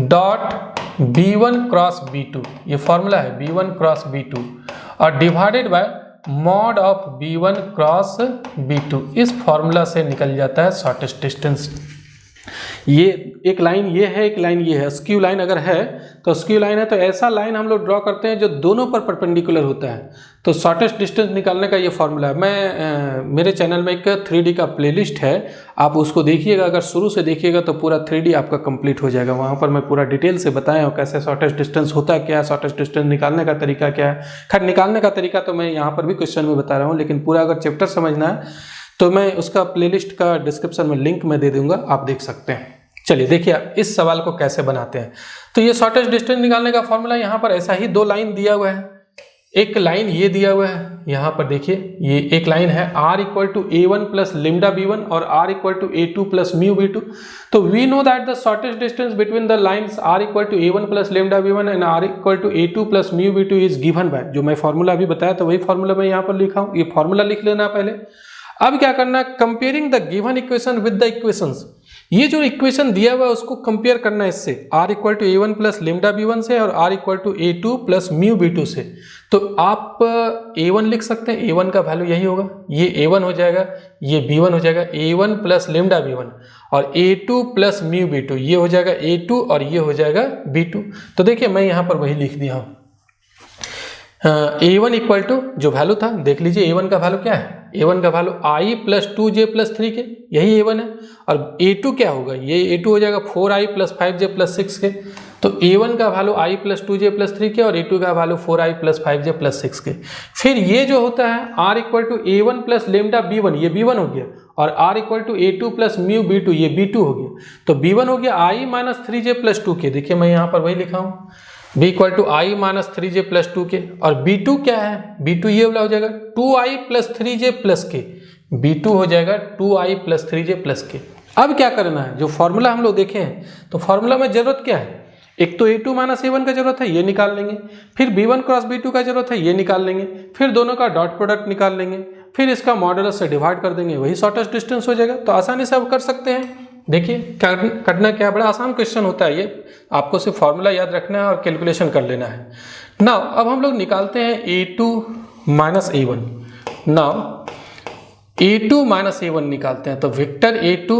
dot B1 cross B2, ये फॉर्मूला है B1 क्रॉस B2, और divided by mod of B1 cross B2। इस फॉर्मूला से निकल जाता है शॉर्टेस्ट डिस्टेंस। ये एक लाइन ये है, एक लाइन ये है, स्क्यू लाइन अगर है तो स्क्यू लाइन है तो ऐसा लाइन हम लोग ड्रॉ करते हैं जो दोनों पर परपेंडिकुलर होता है, तो शॉर्टेस्ट डिस्टेंस निकालने का ये फॉर्मूला है। मेरे चैनल में एक 3D का प्लेलिस्ट है, आप उसको देखिएगा, अगर शुरू से देखिएगा तो पूरा 3D आपका कंप्लीट हो जाएगा। वहाँ पर मैं पूरा डिटेल से बताया हूँ कैसे शॉर्टेस्ट डिस्टेंस होता क्या है, शॉर्टेस्ट डिस्टेंस निकालने का तरीका क्या है। खैर निकालने का तरीका तो मैं यहाँ पर भी क्वेश्चन में बता रहा हूँ, लेकिन पूरा अगर चैप्टर समझना है तो मैं उसका प्लेलिस्ट का डिस्क्रिप्शन में लिंक मैं दे दूंगा, आप देख सकते हैं। चलिए देखिए इस सवाल को कैसे बनाते हैं। तो ये शॉर्टेस्ट डिस्टेंस निकालने का फॉर्मूला यहाँ पर ऐसा ही, दो लाइन दिया हुआ है, एक लाइन ये दिया हुआ है, यहाँ पर देखिए ये एक लाइन है R equal to A1 plus lambda B1 और R equal to A2 plus mu B2। तो we know that the shortest distance between the lines R equal to A1 plus lambda B1 and R equal to A2 plus mu B2 is given by, जो मैं formula अभी बताया तो वही formula मैं यहाँ पर लिखा हूँ, ये फॉर्मूला लिख लेना पहले। अब क्या करना है, comparing the given equation with the equations, ये जो इक्वेशन दिया हुआ है उसको कंपेयर करना है इससे, R equal to A1 plus lambda B1 से और R equal to A2 plus mu B2 से। तो आप A1 लिख सकते हैं, A1 का वैल्यू यही होगा, ये A1 हो जाएगा, ये B1 हो जाएगा, A1 प्लस लेमडा B1 और A2 प्लस म्यू B2, ये हो जाएगा A2 और ये हो जाएगा B2। तो देखिए मैं यहाँ पर वही लिख दिया हूँ। A1 इक्वल टू जो वैल्यू था, देख लीजिए A1 का वैल्यू क्या है, A1 का value I plus 2J plus 3K, यही A1 है। और A2 क्या होगा, ये A2 हो जाएगा 4I plus 5J plus 6K। तो A1 का value I plus 2J plus 3K और A2 का value 4I plus 5J plus 6K। फिर ये जो होता है R equal to A1 plus lambda B1, ये B1 हो गया, और R equal to A2 plus mu B2, ये B2 हो गया। तो B1 हो गया I minus 3J plus 2K, देखिए मैं यहाँ पर वही लिखा हूँ, B equal to I minus 3J plus 2K, और B2 क्या है, B2 ये वाला हो जाएगा 2I plus 3J plus K, B2 हो जाएगा 2I plus 3J plus K। अब क्या करना है, जो फॉर्मूला हम लोग देखे हैं तो फॉर्मूला में जरूरत क्या है, एक तो A2 माइनस A1 का जरूरत है, ये निकाल लेंगे, फिर B1 क्रॉस B2 का जरूरत है, ये निकाल लेंगे, फिर दोनों का डॉट प्रोडक्ट निकाल लेंगे, फिर इसका मॉडुलस से डिवाइड कर देंगे, वही शॉर्टेस्ट डिस्टेंस हो जाएगा। तो आसानी से आप कर सकते हैं। देखिए करना क्या, बड़ा आसान क्वेश्चन होता है ये, आपको सिर्फ फॉर्मूला याद रखना है और कैलकुलेशन कर लेना है। नाउ अब हम लोग निकालते हैं A2 minus A1। Now A2 minus A1 निकालते हैं, तो vector A2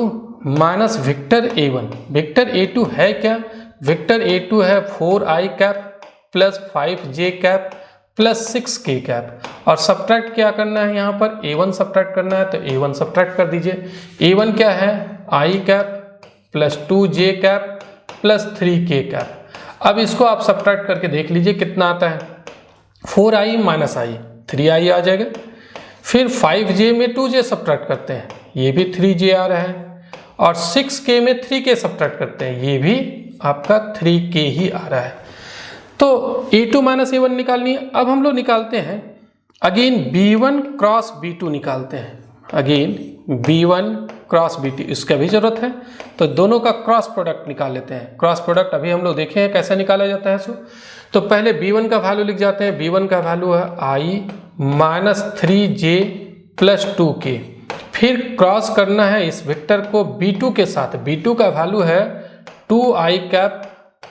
minus vector A1, vector A2 है क्या, वेक्टर A2 है 4I cap plus 5J cap plus 6K cap, और सब्ट्रैक्ट क्या करना है, यहाँ पर A1 सब्ट्रैक्ट करना है, तो A1 सब्ट्रैक्ट कर दीजिए। A1 क्या है, I cap plus 2J cap plus 3K cap. अब इसको आप सब्ट्रैक्ट करके देख लीजिए कितना आता है, 4I माइनस I 3I आ जाएगा, फिर 5J में 2J सब्ट्रैक्ट करते हैं, ये भी 3J आ रहा है, और 6K में 3K सब्ट्रैक्ट करते हैं, ये भी आपका 3K ही आ रहा है। तो A2 माइनस A1 निकालनी है। अब हम लोग निकालते हैं अगेन B1 क्रॉस B2 निकालते हैं, अगेन B1 क्रॉस B2, इसका भी जरूरत है, तो दोनों का क्रॉस प्रोडक्ट निकाल लेते हैं। क्रॉस प्रोडक्ट अभी हम लोग देखे हैं कैसे निकाला जाता है इसको। तो पहले B1 का वैल्यू लिख जाते हैं, B1 का वैल्यू है I minus 3J plus 2K, फिर क्रॉस करना है इस वेक्टर को B2 के साथ, B2 का वैल्यू है 2I cap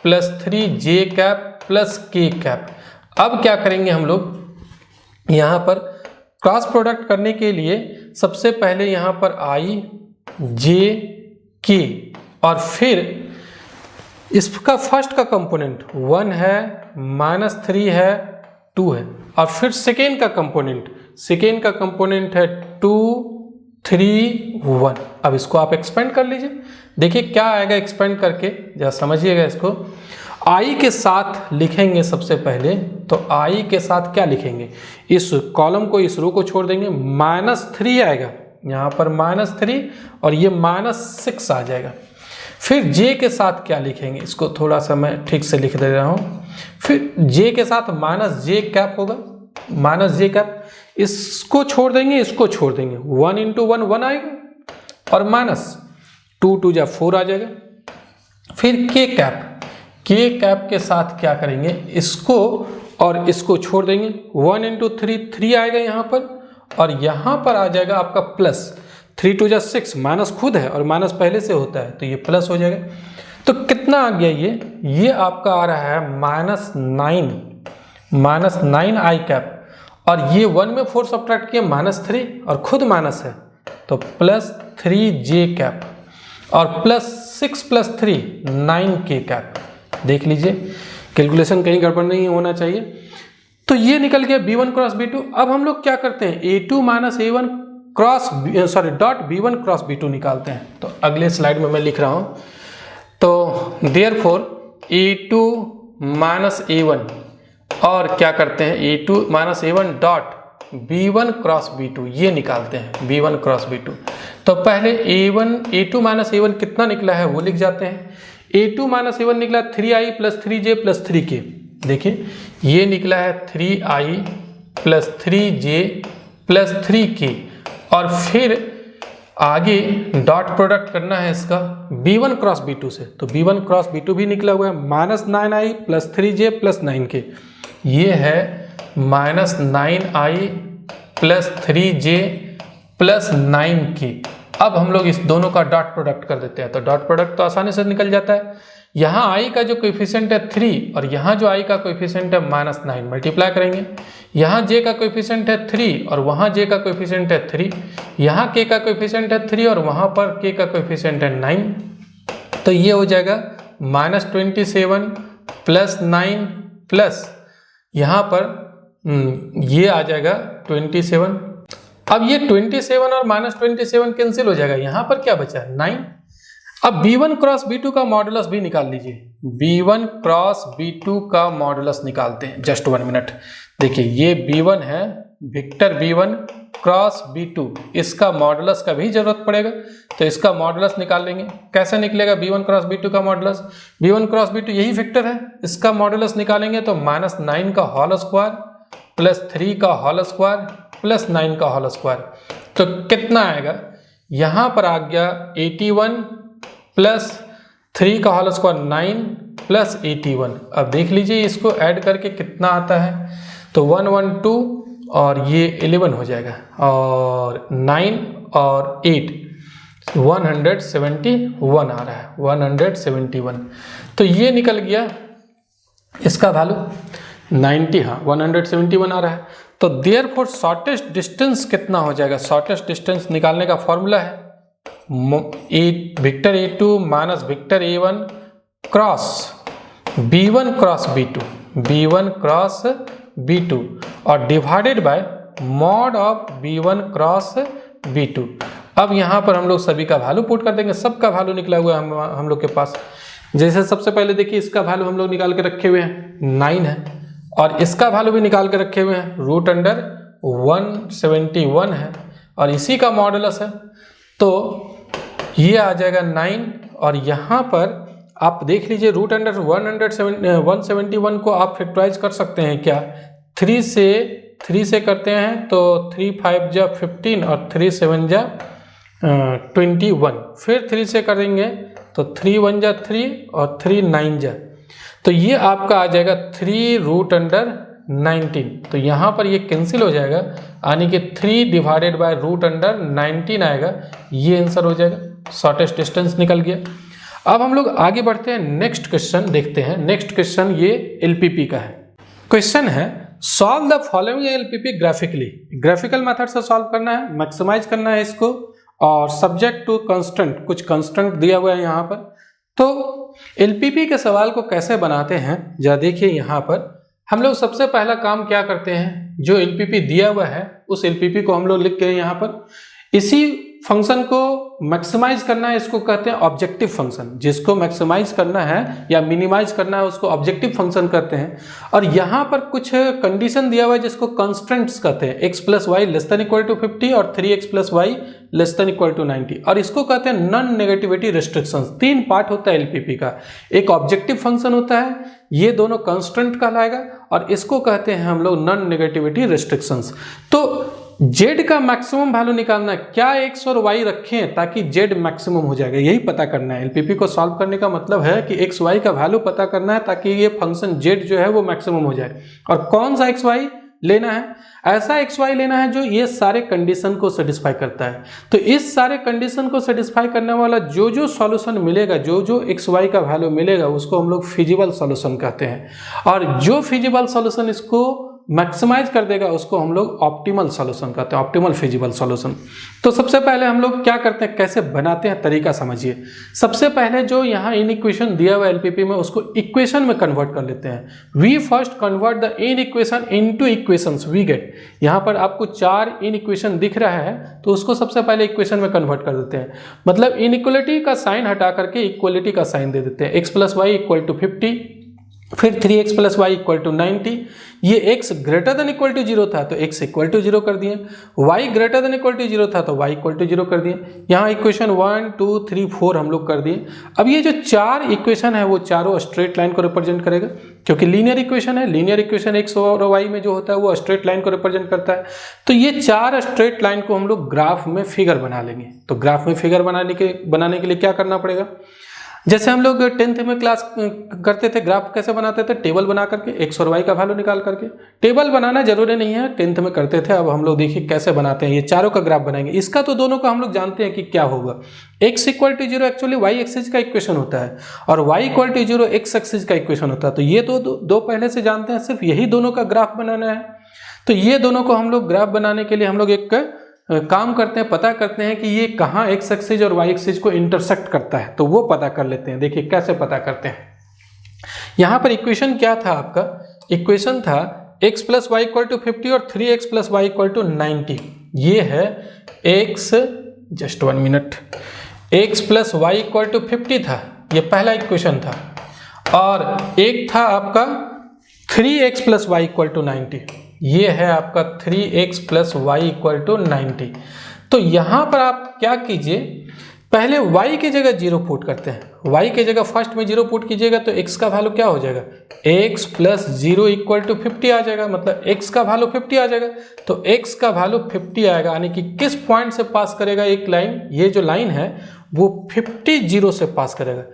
plus 3J cap plus K cap. अब क्या करेंगे हम लोग, यहाँ पर क्रॉस प्रोडक्ट करने के लिए सबसे पहले यहाँ पर I J K, और फिर इसका फर्स्ट का कंपोनेंट 1 है, माइनस 3 है, 2 है, और फिर सेकेंड का कंपोनेंट है 2 3 1। अब इसको आप एक्सपेंड कर लीजिए, देखिए क्या आएगा एक्सपेंड करके, जरा समझिएगा इसको। आई के साथ लिखेंगे सबसे पहले, तो आई के साथ क्या लिखेंगे, इस कॉलम को इस रो को छोड़ देंगे, -3 आएगा यहाँ पर -3 और ये -6 आ जाएगा। फिर जे के साथ क्या लिखेंगे, इसको थोड़ा सा मैं ठीक से लिख दे रहा हूँ। फिर जे के साथ -j होगा, -j, इसको छोड़ देंगे, इसको छोड़ देंगे, 1 × 1 1 आएगा और -2 2 जा 4 आ जाएगा। फिर के कैप के साथ क्या करेंगे, इसको और इसको छोड़ देंगे, 1 × 3 3 आएगा यहाँ पर और यहाँ पर आ जाएगा आपका प्लस, 3 2 जा 6, माइनस खुद है और माइनस पहले से होता है तो ये प्लस हो जाएगा। तो कितना आ गया ये आपका आ रहा है -9 आई कैप और ये 1 में 4 सब्ट्रैक्ट किया -3 और खुद माइनस है तो +3j कैप और +6 + 3 9k कैप। देख लीजिए कैलकुलेशन कहीं गड़बड़ नहीं होना चाहिए। तो ये निकल गया B1 क्रॉस B2। अब हम लोग क्या करते हैं, A2 - A1 .B1 cross B2 निकालते हैं। तो अगले स्लाइड में मैं लिख रहा हूँ, तो देयरफॉर A2 - A1 और क्या करते हैं, A2 - A1 dot B1 cross B2 ये निकालते हैं, B1 क्रॉस B2। तो पहले A2 - A1 कितना निकला है वो लिख जाते हैं। A2 - A1 निकला 3i + 3j + 3k। देखिए ये निकला है 3i + 3j + 3k और फिर आगे डॉट प्रोडक्ट करना है इसका B1 क्रॉस B2 से। तो B1 क्रॉस B2 भी निकला हुआ है -9i + 3j + 9k। ये है -9i + 3j + 9k। अब हम लोग इस दोनों का डॉट प्रोडक्ट कर देते हैं, तो डॉट प्रोडक्ट तो आसानी से निकल जाता है। यहाँ i का जो कोएफिशिएंट है 3 और यहाँ जो i का कोएफिशिएंट है -9 मल्टीप्लाई करेंगे। यहाँ j का कोएफिशिएंट है 3 और वहाँ j का कोएफिशिएंट है 3, यहाँ k का कोएफिशिएंट है 3 और वहाँ पर k का कोएफिशिएंट है 9। तो ये हो जाएगा -27 + 9 प्लस यहाँ पर ये आ जाएगा 27। अब ये 27 और -27 कैंसिल हो जाएगा, यहाँ पर क्या बचा 9। अब B1 क्रॉस B2 का मॉडुलस भी निकाल लीजिए। B1 क्रॉस B2 का मॉडुलस निकालते हैं, जस्ट 1 मिनट। देखिए ये B1 है, विक्टर B1 क्रॉस B2, इसका मॉडुलस का भी जरूरत पड़ेगा तो इसका मॉडुलस निकाल लेंगे। कैसे निकलेगा B1 क्रॉस B2 का मॉडुलस, B1 क्रॉस B2 यही विक्टर है, इसका मॉडुलस निकालेंगे तो -9 का होल स्क्वायर + 3 का होल स्क्वायर + 9 का होल स्क्वायर। तो कितना आएगा, यहाँ पर आ गया 81 + 3 का होल स्क्वायर 9 + 81। अब देख लीजिए इसको ऐड करके कितना आता है, तो 112 और ये 11 हो जाएगा और 9 और 8 171 आ रहा है, 171। तो ये निकल गया इसका वैल्यू 90, हाँ 171 आ रहा है। तो देयरफॉर शॉर्टेस्ट डिस्टेंस कितना हो जाएगा, शॉर्टेस्ट डिस्टेंस निकालने का फॉर्मूला है vector A2 - vector A1 cross B1 cross B2, B1 cross B2 और divided by mod of B1 cross B2। अब यहाँ पर हम लोग सभी का वैल्यू पुट कर देंगे, सबका वैल्यू निकला हुआ है हम लोग के पास। जैसे सबसे पहले देखिए इसका वैल्यू हम लोग निकाल के रखे हुए हैं 9 है और इसका वैल्यू भी निकाल के रखे हुए हैं √171 है और इसी का मॉडुलस है। तो ये आ जाएगा 9 और यहाँ पर आप देख लीजिए √171 को आप फैक्टराइज कर सकते हैं क्या, 3 से करते हैं तो 3 5 जा 15 और 3 7 जा 21, फिर 3 से करेंगे तो 3 1 जा 3 और 3 9 जा, तो ये आपका आ जाएगा 3√19। तो यहाँ पर ये कैंसिल हो जाएगा, यानी कि 3 डिवाइडेड बाय √19 आएगा, ये आंसर हो जाएगा। शॉर्टेस्ट डिस्टेंस निकल गया। अब हम लोग आगे बढ़ते हैं, नेक्स्ट क्वेश्चन देखते हैं। नेक्स्ट क्वेश्चन ये एलपीपी का है। क्वेश्चन है solve the following LPP graphically. Graphical method से सॉल्व करना है, मैक्सिमाइज करना है इसको और सब्जेक्ट टू कंस्टेंट, कुछ कंस्टेंट दिया हुआ है यहाँ पर। तो एलपीपी के सवाल को कैसे बनाते हैं जरा देखिए। यहाँ पर हम लोग सबसे पहला काम क्या करते हैं, जो एलपीपी दिया हुआ है उस एलपीपी को हम लोग लिख के यहाँ पर इसी फंक्शन को मैक्सिमाइज करना है इसको कहते हैं ऑब्जेक्टिव फंक्शन। जिसको मैक्सिमाइज करना है या मिनिमाइज करना है उसको ऑब्जेक्टिव फंक्शन कहते हैं। और यहाँ पर कुछ कंडीशन दिया हुआ है जिसको कंस्ट्रेंट्स कहते हैं, x plus y less than equal to 50 और 3x plus y less than equal to 90। और इसको कहते हैं नॉन नेगेटिविटी रिस्ट्रिक्शंस। 3 पार्ट होता है एलपीपी का, एक ऑब्जेक्टिव फंक्शन होता है, ये दोनों कंस्ट्रेंट कहलाएगा, और इसको कहते हैं हम लोग नॉन नेगेटिविटी रिस्ट्रिक्शंस। तो z का मैक्सिमम वैल्यू निकालना है, क्या x और y रखें ताकि z मैक्सिमम हो जाएगा, यही पता करना है। एलपीपी को सॉल्व करने का मतलब है कि x y का वैल्यू पता करना है ताकि ये फंक्शन z जो है वो मैक्सिमम हो जाए। और कौन सा x y लेना है, ऐसा x y लेना है जो ये सारे कंडीशन को सेटिस्फाई करता है। तो इस सारे कंडीशन को सेटिस्फाई करने वाला जो जो सॉल्यूशन मिलेगा, जो जो x y का वैल्यू मिलेगा, उसको हम लोग फिजिबल सॉल्यूशन कहते हैं। और जो फिजिबल सॉल्यूशन इसको मैक्सिमाइज कर देगा उसको हम लोग ऑप्टिमल सॉल्यूशन कहते हैं, ऑप्टिमल फिजिबल सॉल्यूशन। तो सबसे पहले हम लोग क्या करते हैं, कैसे बनाते हैं, तरीका समझिए। सबसे पहले जो यहाँ इन इक्वेशन दिया हुआ एलपीपी में उसको इक्वेशन में कन्वर्ट कर लेते हैं। We first convert the inequation into equations we get. यहाँ पर आपको 4 इन इक्वेशन दिख रहा है तो उसको सबसे पहले इक्वेशन में कन्वर्ट कर देते हैं। मतलब इनइक्वलिटी का साइन हटा करके इक्वलिटी का साइन दे देते हैं। x plus y equal to 50, फिर 3x plus y equal to 90। ये x greater than equal to 0 था तो x इक्वल टू 0 कर दिए, y greater than equal to 0 था तो y इक्वल टू 0 कर दिए। यहाँ इक्वेशन 1 2 3 4 हम लोग कर दिए। अब ये जो 4 इक्वेशन है वो चारों स्ट्रेट लाइन को रिप्रेजेंट करेगा, क्योंकि लीनियर इक्वेशन है। लीनियर इक्वेशन x और y में जो होता है वो स्ट्रेट लाइन को रिप्रेजेंट करता है। तो ये 4 स्ट्रेट लाइन को हम लोग ग्राफ में फिगर बना लेंगे। तो ग्राफ में फिगर बनाने के लिए क्या करना पड़ेगा, जैसे हम लोग 10th में क्लास करते थे, ग्राफ कैसे बनाते थे, टेबल बना करके x और y का वैल्यू निकाल करके। टेबल बनाना जरूरी नहीं है, 10th में करते थे। अब हम लोग देखिए कैसे बनाते हैं, ये चारों का ग्राफ बनाएंगे। इसका तो दोनों का हम लोग जानते हैं कि क्या होगा। x equal to 0 actually y axis का इक्वेशन होता है और y equal to 0 x axis का इक्वेशन होता है। तो ये दो पहले से जानते हैं, सिर्फ यही दोनों का ग्राफ बनाना है। तो ये दोनों को हम लोग ग्राफ बनाने के लिए हम लोग एक काम करते हैं, पता करते हैं कि ये कहाँ x एक्सिस और y एक्सिस को इंटरसेक्ट करता है, तो वो पता कर लेते हैं। देखिए कैसे पता करते हैं। यहाँ पर इक्वेशन क्या था आपका, इक्वेशन था x plus y equal to 50 और 3x plus y equal to 90। ये है x, just 1 minute, x plus y equal to 50 था, ये पहला इक्वेशन था। और एक था आपका 3x plus y equal to 90, ये है आपका 3x plus y equal to 90। तो यहाँ पर आप क्या कीजिए, पहले y की जगह 0 पुट करते हैं। y की जगह फर्स्ट में 0 पुट कीजिएगा तो x का वैल्यू क्या हो जाएगा, x प्लस 0 इक्वल टू 50 आ जाएगा। मतलब x का वैल्यू 50 आ जाएगा। तो x का वैल्यू 50 आएगा, यानी कि किस पॉइंट से पास करेगा एक लाइन, ये जो लाइन है वो 50 0 से पास करेगा।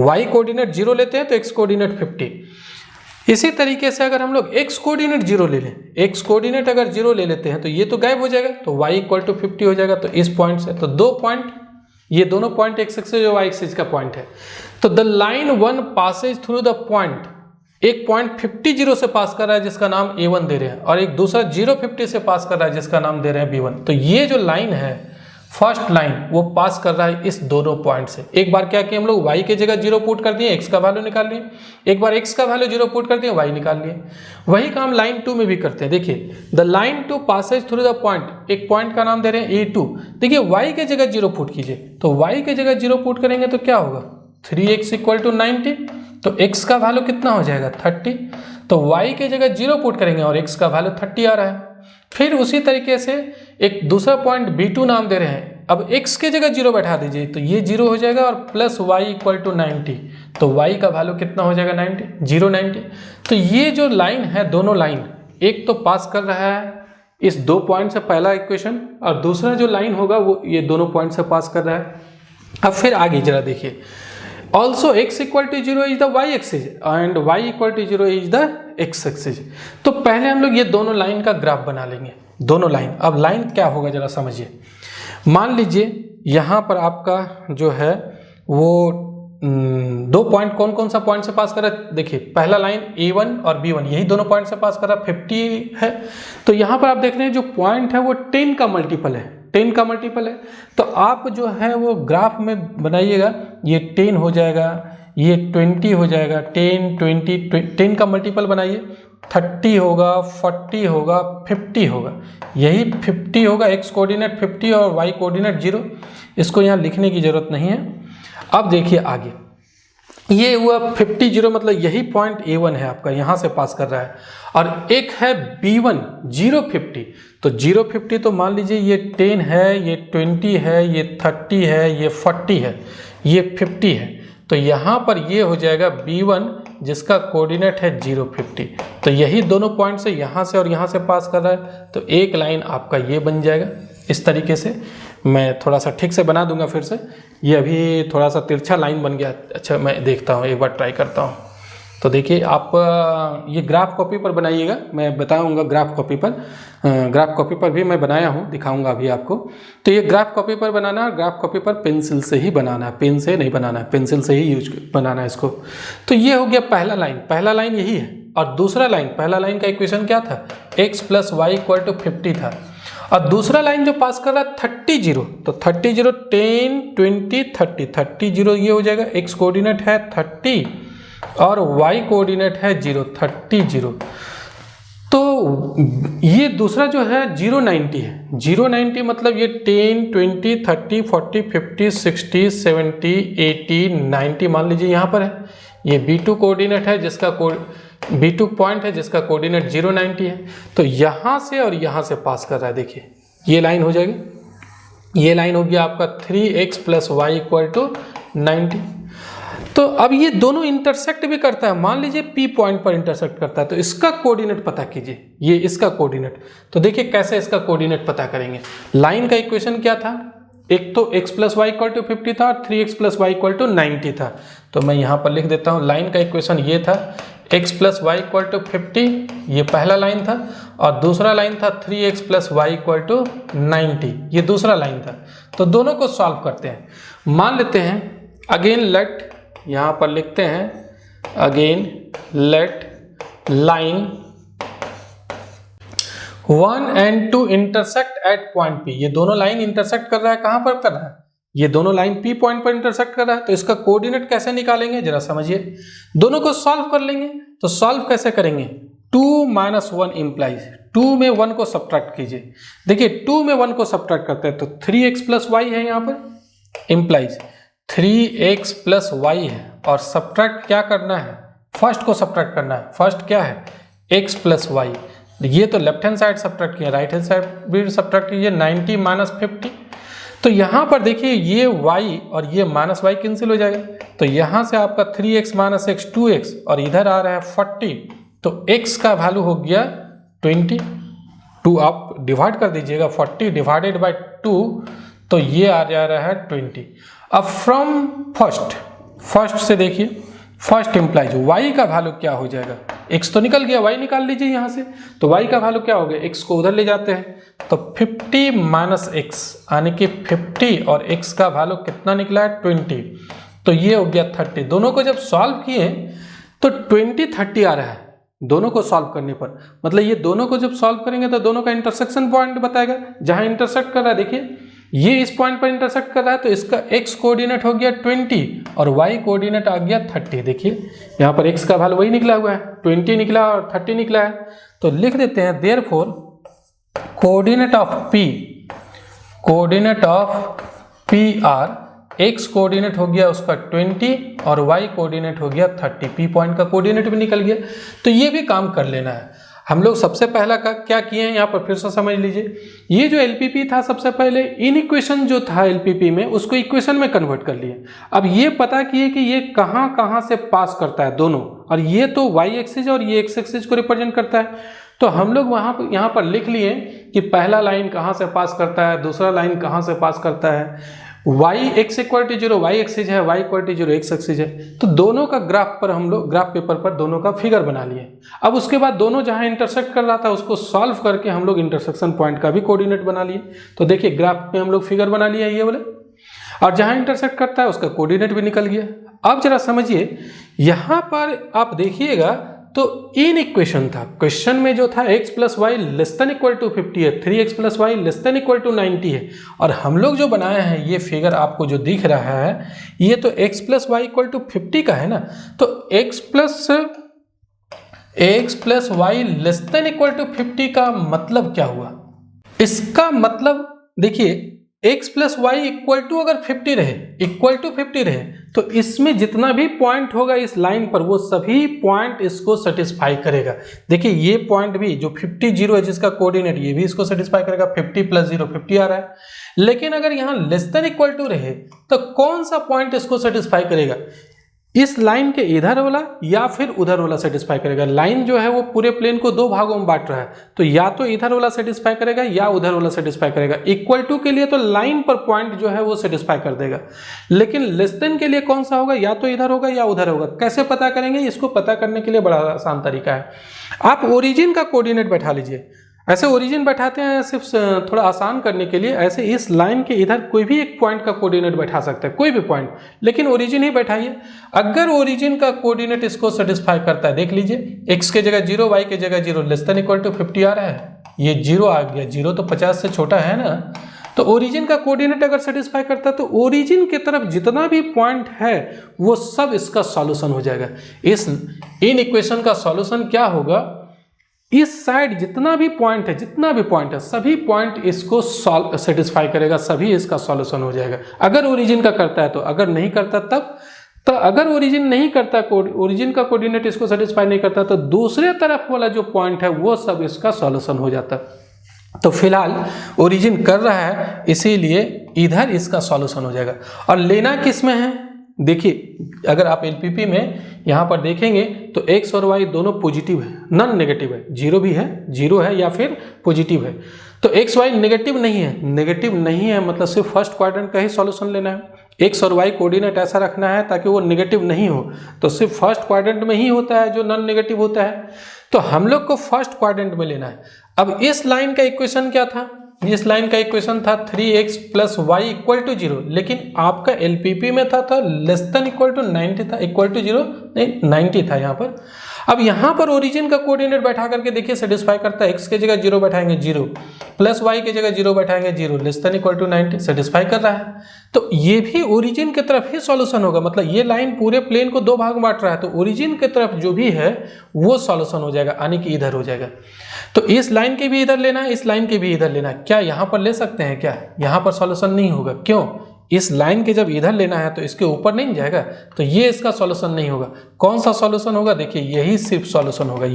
y कोऑर्डिनेट 0 लेते हैं तो x कोऑर्डिनेट 50। इसी तरीके से अगर हम लोग x कोऑर्डिनेट 0 ले लें, x कोऑर्डिनेट अगर 0 ले लेते हैं तो ये तो गायब हो जाएगा, तो y इक्वल टू 50 हो जाएगा। तो इस पॉइंट से, तो 2 पॉइंट, ये दोनों पॉइंट x एक्सिस और y एक्सिस का पॉइंट है। तो the line 1 Passage through the point, एक पॉइंट 50 0 से पास कर रहा है जिसका नाम A1 दे रहे हैं, और एक दूसरा 0 50 से पास कर रहा है जिसका नाम दे रहे हैं B1। तो ये जो लाइन है फर्स्ट लाइन वो पास कर रहा है इस दोनों पॉइंट से। एक बार क्या किया हम लोग, y के जगह 0 पुट कर दिए, x का वैल्यू निकाल लिए। एक बार x का वैल्यू 0 पुट कर दिए, y निकाल लिए। वही काम लाइन 2 में भी करते हैं। देखिए the line 2 Passage through the point, एक पॉइंट का नाम दे रहे हैं A2। देखिए y के जगह 0 पुट कीजिए, तो y के जगह 0 पुट करेंगे तो क्या होगा, 3x इक्वल टू 90। तो x का वैल्यू कितना हो जाएगा, 30। तो y के जगह 0 पुट करेंगे और x का वैल्यू 30 आ रहा है। फिर उसी तरीके से एक दूसरा पॉइंट B2 नाम दे रहे हैं। अब x के जगह 0 बैठा दीजिए तो ये 0 हो जाएगा और प्लस y इक्वल टू 90। तो y का वैल्यू कितना हो जाएगा, 90। तो ये जो लाइन है, दोनों लाइन, एक तो पास कर रहा है इस 2 पॉइंट से पहला इक्वेशन, और दूसरा जो लाइन होगा वो ये दोनों पॉइंट से पास कर रहा है। अब फिर आगे जरा देखिए, also x equal to 0 is the y axis and y equal to 0 is the x axis. तो पहले हम लोग ये दोनों लाइन का ग्राफ बना लेंगे, दोनों लाइन। अब लाइन क्या होगा जरा समझिए। मान लीजिए यहाँ पर आपका जो है वो 2 पॉइंट, कौन कौन सा पॉइंट से पास कर रहा है, देखिए पहला लाइन A1 और B1, यही दोनों पॉइंट से पास कर रहा है, 50 है। तो यहाँ पर आप देख रहे हैं जो पॉइंट है वो 10 का मल्टीपल है, 10 का मल्टीपल है। तो आप जो है वो ग्राफ में बनाइएगा, ये 10 हो जाएगा, ये 20 हो जाएगा, 10 20 10 का मल्टीपल बनाइए। 30 होगा, 40 होगा, 50 होगा, यही 50 होगा, x कोऑर्डिनेट 50 और y कोऑर्डिनेट 0। इसको यहाँ लिखने की जरूरत नहीं है। अब देखिए आगे, ये हुआ 50 0, मतलब यही पॉइंट A1 है आपका, यहाँ से पास कर रहा है। और एक है B1 0 50, तो 0 50 तो मान लीजिए ये 10 है, ये 20 है, ये 30 है, ये 40 है, ये 50 है। तो यहाँ पर ये हो जाएगा B1 जिसका कोऑर्डिनेट है 0 50। तो यही दोनों पॉइंट से यहाँ से और यहाँ से पास कर रहा है, तो एक लाइन आपका ये बन जाएगा। इस तरीके से मैं थोड़ा सा ठीक से बना दूंगा फिर से, ये अभी थोड़ा सा तिरछा लाइन बन गया। अच्छा मैं देखता हूँ, एक बार ट्राई करता हूँ। तो देखिए आप ये ग्राफ कॉपी पर बनाइएगा, मैं बताऊंगा ग्राफ कॉपी पर। ग्राफ कॉपी पर भी मैं बनाया हूँ, दिखाऊंगा अभी आपको। तो ये ग्राफ कॉपी पर बनाना है, ग्राफ कॉपी पर पेंसिल से ही बनाना है, पेन से नहीं बनाना है, पेंसिल से ही यूज बनाना है इसको। तो ये हो गया पहला लाइन यही है। और दूसरा लाइन, पहला लाइन का इक्वेशन क्या था, x + y = 50 था। और दूसरा लाइन जो पास कर रहा है 30 0, तो 30 0 10 20 30, 30 0 ये हो जाएगा, x कोऑर्डिनेट है 30 और y कोऑर्डिनेट है 0, 30 0। तो ये दूसरा जो है 0 90 है, 0 90 मतलब ये 10 20 30 40 50 60 70 80 90 मान लीजिए यहाँ पर है। ये B2 कोऑर्डिनेट है जिसका B2 पॉइंट है जिसका कोऑर्डिनेट 0 90 है। तो यहाँ से और यहाँ से पास कर रहा है, देखिए ये लाइन हो जाएगी, ये लाइन हो गया आपका 3x + y = 90। तो अब ये दोनों इंटरसेक्ट भी करता है, मान लीजिए P पॉइंट पर इंटरसेक्ट करता है, तो इसका कोऑर्डिनेट पता कीजिए, ये इसका कोऑर्डिनेट। तो देखिए कैसे इसका कोऑर्डिनेट पता करेंगे। लाइन का इक्वेशन क्या था, एक तो x + y = 50 था और 3x + y = 90 था। तो मैं यहाँ पर लिख देता हूँ, लाइन का इक्वेशन ये था, x + y = 50, ये पहला लाइन था, और दूसरा लाइन था 3x + y = 90, ये दूसरा लाइन था। तो दोनों को सॉल्व करते हैं। मान लेते हैं अगेन लेट, यहाँ पर लिखते हैं again let line 1 and 2 intersect at point P। ये दोनों लाइन इंटरसेक्ट कर रहा है, कहाँ पर कर रहा है, ये दोनों लाइन P पॉइंट पर इंटरसेक्ट कर रहा है। तो इसका कोऑर्डिनेट कैसे निकालेंगे जरा समझिए, दोनों को सॉल्व कर लेंगे। तो सॉल्व कैसे करेंगे, 2 - 1 इंप्लाइज, 2 में 1 को सब्ट्रैक्ट कीजिए। देखिए 2 में 1 को सब्ट्रैक्ट करते हैं तो 3x + y है, यहाँ पर इंप्लाइज 3x + y है, और सब्ट्रैक्ट क्या करना है, फर्स्ट को सब्ट्रैक्ट करना है। फर्स्ट क्या है, x + y, ये तो लेफ्ट हैंड साइड सब्ट्रैक्ट किया, राइट हैंड साइड भी सब्ट्रैक्ट कीजिए, 90 - 50। तो यहाँ पर देखिए ये y और ये -y कैंसिल हो जाएगा, तो यहाँ से आपका 3x - x 2x, और इधर आ रहा है 40, तो x का वैल्यू हो गया 20। 2 आप डिवाइड कर दीजिएगा, 40 डिवाइडेड बाय 2, तो ये आ जा रहा है 20। अब फ्रॉम फर्स्ट से देखिए, फर्स्ट इंप्लाइज y का वैल्यू क्या हो जाएगा, x तो निकल गया, y निकाल लीजिए यहाँ से। तो y का वैल्यू क्या हो गया, x को उधर ले जाते हैं, तो 50 - x यानी कि 50, और x का वैल्यू कितना निकला है 20, तो ये हो गया 30। दोनों को जब सॉल्व किए तो 20 30 आ रहा है दोनों को सॉल्व करने पर, मतलब ये दोनों को जब सॉल्व करेंगे तो दोनों का इंटरसेक्शन पॉइंट बताएगा, जहां इंटरसेक्ट कर रहा है। देखिए ये इस पॉइंट पर इंटरसेक्ट कर रहा है, तो इसका x कोऑर्डिनेट हो गया 20 और y कोऑर्डिनेट आ गया 30। देखिए यहाँ पर x का वैल्यू वही निकला हुआ है, 20 निकला और 30 निकला है। तो लिख देते हैं therefore coordinate of P are, x coordinate हो गया उसका 20 और y कोऑर्डिनेट हो गया 30, P पॉइंट का कोऑर्डिनेट भी निकल गया। तो ये भी काम कर लेना है हम लोग। सबसे पहला का क्या किए हैं यहाँ पर फिर से समझ लीजिए, ये जो LPP था सबसे पहले इन इक्वेशन जो था LPP में उसको इक्वेशन में कन्वर्ट कर लिए। अब ये पता किए कि ये कहाँ कहाँ से पास करता है दोनों, और ये तो y एक्सिस और ये x एक्सिस को रिप्रेजेंट करता है। तो हम लोग यहाँ पर लिख लिए कि पहला लाइन कहाँ से पास करता है, दूसरा लाइन कहाँ से पास करता है। x = 0 y एक्सिस है, y = 0 x एक्सिस है। तो दोनों का ग्राफ पर हम लोग ग्राफ पेपर पर दोनों का फिगर बना लिए। अब उसके बाद दोनों जहां इंटरसेक्ट कर रहा था उसको सॉल्व करके हम लोग इंटरसेक्शन पॉइंट का भी कोऑर्डिनेट बना लिए। तो देखिए ग्राफ में हम लोग फिगर बना लिए ये वाले, और जहां इंटरसेक्ट करता है उसका कोऑर्डिनेट भी निकल गया। अब जरा समझिए यहाँ पर आप देखिएगा तो इन इक्वेशन था, क्वेश्चन में जो था x + y ≤ 50 है, 3x + y ≤ 90 है, और हम लोग जो बनाए हैं ये फिगर आपको जो दिख रहा है ये तो x + y = 50 का है ना। तो x x plus y less than equal to 50 का मतलब क्या हुआ? इसका मतलब देखिए x plus y equal to अगर 50 रहे, इक्वल टू 50 रहे, तो इसमें जितना भी पॉइंट होगा इस लाइन पर वो सभी पॉइंट इसको सेटिस्फाई करेगा। देखिए ये पॉइंट भी जो 50 0 है जिसका कोऑर्डिनेट, ये भी इसको सेटिस्फाई करेगा। 50 प्लस 0 50 आ रहा है। लेकिन अगर यहाँ लेस देन इक्वल टू रहे तो कौन सा पॉइंट इसको सेटिस्फाई करेगा? इस लाइन के इधर वाला या फिर उधर वाला सेटिस्फाई करेगा। लाइन जो है वो पूरे प्लेन को दो भागों में बांट रहा है, तो या तो इधर वाला सेटिस्फाई करेगा या उधर वाला सेटिस्फाई करेगा। इक्वल टू के लिए तो लाइन पर पॉइंट जो है वो सेटिस्फाई कर देगा, लेकिन लेस देन के लिए कौन सा होगा? या तो इधर होगा या उधर होगा। कैसे पता करेंगे? इसको पता करने के लिए बड़ा आसान तरीका है, आप ओरिजिन का कोऑर्डिनेट बैठा लीजिए। ऐसे ओरिजिन बैठाते हैं सिर्फ थोड़ा आसान करने के लिए। ऐसे इस लाइन के इधर कोई भी एक पॉइंट का कोऑर्डिनेट बैठा सकते हैं, कोई भी पॉइंट, लेकिन ओरिजिन ही बैठाइए। अगर ओरिजिन का कोऑर्डिनेट इसको सेटिस्फाई करता है, देख लीजिए x के जगह 0, y के जगह 0, लेस देन इक्वल टू 50 आ रहा है, ये 0 आ गया। 0 तो 50 से छोटा है ना, तो ओरिजिन का कोऑर्डिनेट अगर सेटिस्फाई करता है तो ओरिजिन की तरफ जितना भी पॉइंट है वो सब इसका सॉल्यूशन हो जाएगा। इन इक्वेशन का सॉल्यूशन क्या होगा? इस साइड जितना भी पॉइंट है सभी पॉइंट इसको सेटिस्फाई करेगा, सभी इसका सॉल्यूशन हो जाएगा। अगर ओरिजिन का करता है तो, अगर नहीं करता तब। तो अगर ओरिजिन नहीं करता, ओरिजिन का कोऑर्डिनेट इसको सेटिस्फाई नहीं करता, तो दूसरे तरफ वाला जो पॉइंट है वो सब इसका सॉल्यूशन हो जाता है। तो फिलहाल ओरिजिन कर रहा है, इसीलिए इधर इसका सॉल्यूशन हो जाएगा। और लेना किस में है? देखिए अगर आप एलपीपी में यहाँ पर देखेंगे तो x और y दोनों पॉजिटिव है, नॉन नेगेटिव है। जीरो भी है, जीरो है या फिर पॉजिटिव है। तो x y नेगेटिव नहीं है, नेगेटिव नहीं है मतलब सिर्फ फर्स्ट क्वाड्रेंट का ही सॉल्यूशन लेना है। x और y कोऑर्डिनेट ऐसा रखना है ताकि वो नेगेटिव नहीं हो, तो सिर्फ फर्स्ट क्वाड्रेंट में ही होता है जो नॉन नेगेटिव होता है। तो हम लोग को फर्स्ट क्वाड्रेंट में लेना है। अब इस लाइन का इक्वेशन क्या था? इस लाइन का इक्वेशन था 3x plus y equal to 0, लेकिन आपका एलपीपी में था लेस देन इक्वल टू 90 था, इक्वल टू 0 नहीं 90 था यहाँ पर। अब यहाँ पर ओरिजिन का कोऑर्डिनेट बैठा करके देखिए सेटिस्फाई करता है। x के जगह 0 बैठाएंगे 0, प्लस y के जगह 0 बैठाएंगे 0, less than equal to 90, satisfy कर रहा है। तो ये भी ओरिजिन की तरफ ही सॉल्यूशन होगा, मतलब ये लाइन पूरे प्लेन को दो भाग में बांट रहा है, तो ओरिजिन की तरफ जो भी है वो सॉल्यूशन हो जाएगा, यानी कि इधर हो जाएगा। तो इस लाइन के भी इधर लेना है, इस लाइन के भी इधर लेना है। क्या यहाँ पर ले सकते हैं? क्या यहाँ पर सॉल्यूशन नहीं होगा? क्यों? इस लाइन के जब इधर लेना है तो इसके ऊपर नहीं जाएगा, तो ये इसका सॉल्यूशन नहीं होगा। कौन सा सॉल्यूशन होगा? देखिए यही सिर्फ सॉल्यूशन होगा,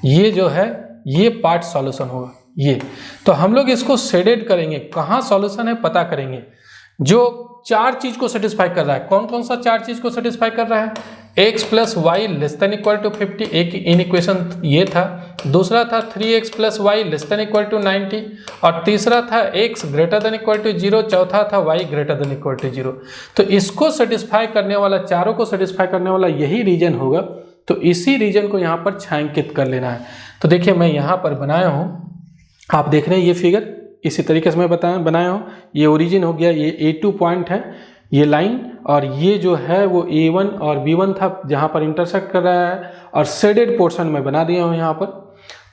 ये जो है ये पार्ट सॉल्यूशन होगा ये। तो हम लोग इसको शेडेड करेंगे, कहाँ सॉल्यूशन है पता करेंगे। जो चार चीज को सेटिस्फाई कर रहा है, कौन कौन सा चार चीज को सेटिस्फाई कर रहा है? x plus y less than equal to 50, एक इन इक्वेशन ये था। दूसरा था 3x plus y less than equal to 90, और तीसरा था x greater than equal to 0, चौथा था y greater than equal to 0। तो इसको सेटिस्फाई करने वाला, चारों को सेटिस्फाई करने वाला यही रीजन होगा। तो इसी रीजन को यहाँ पर छायांकित कर लेना है। तो देखिए मैं यहाँ पर बनाया हूँ, आप देख रहे हैं ये फिगर इसी तरीके से मैं बनाया हूँ। ये ओरिजिन हो गया, ये A2 पॉइंट है, ये लाइन, और ये जो है वो A1 और B1 था जहाँ पर इंटरसेक्ट कर रहा है, और शेडेड पोर्शन में बना दिया हूँ यहाँ पर।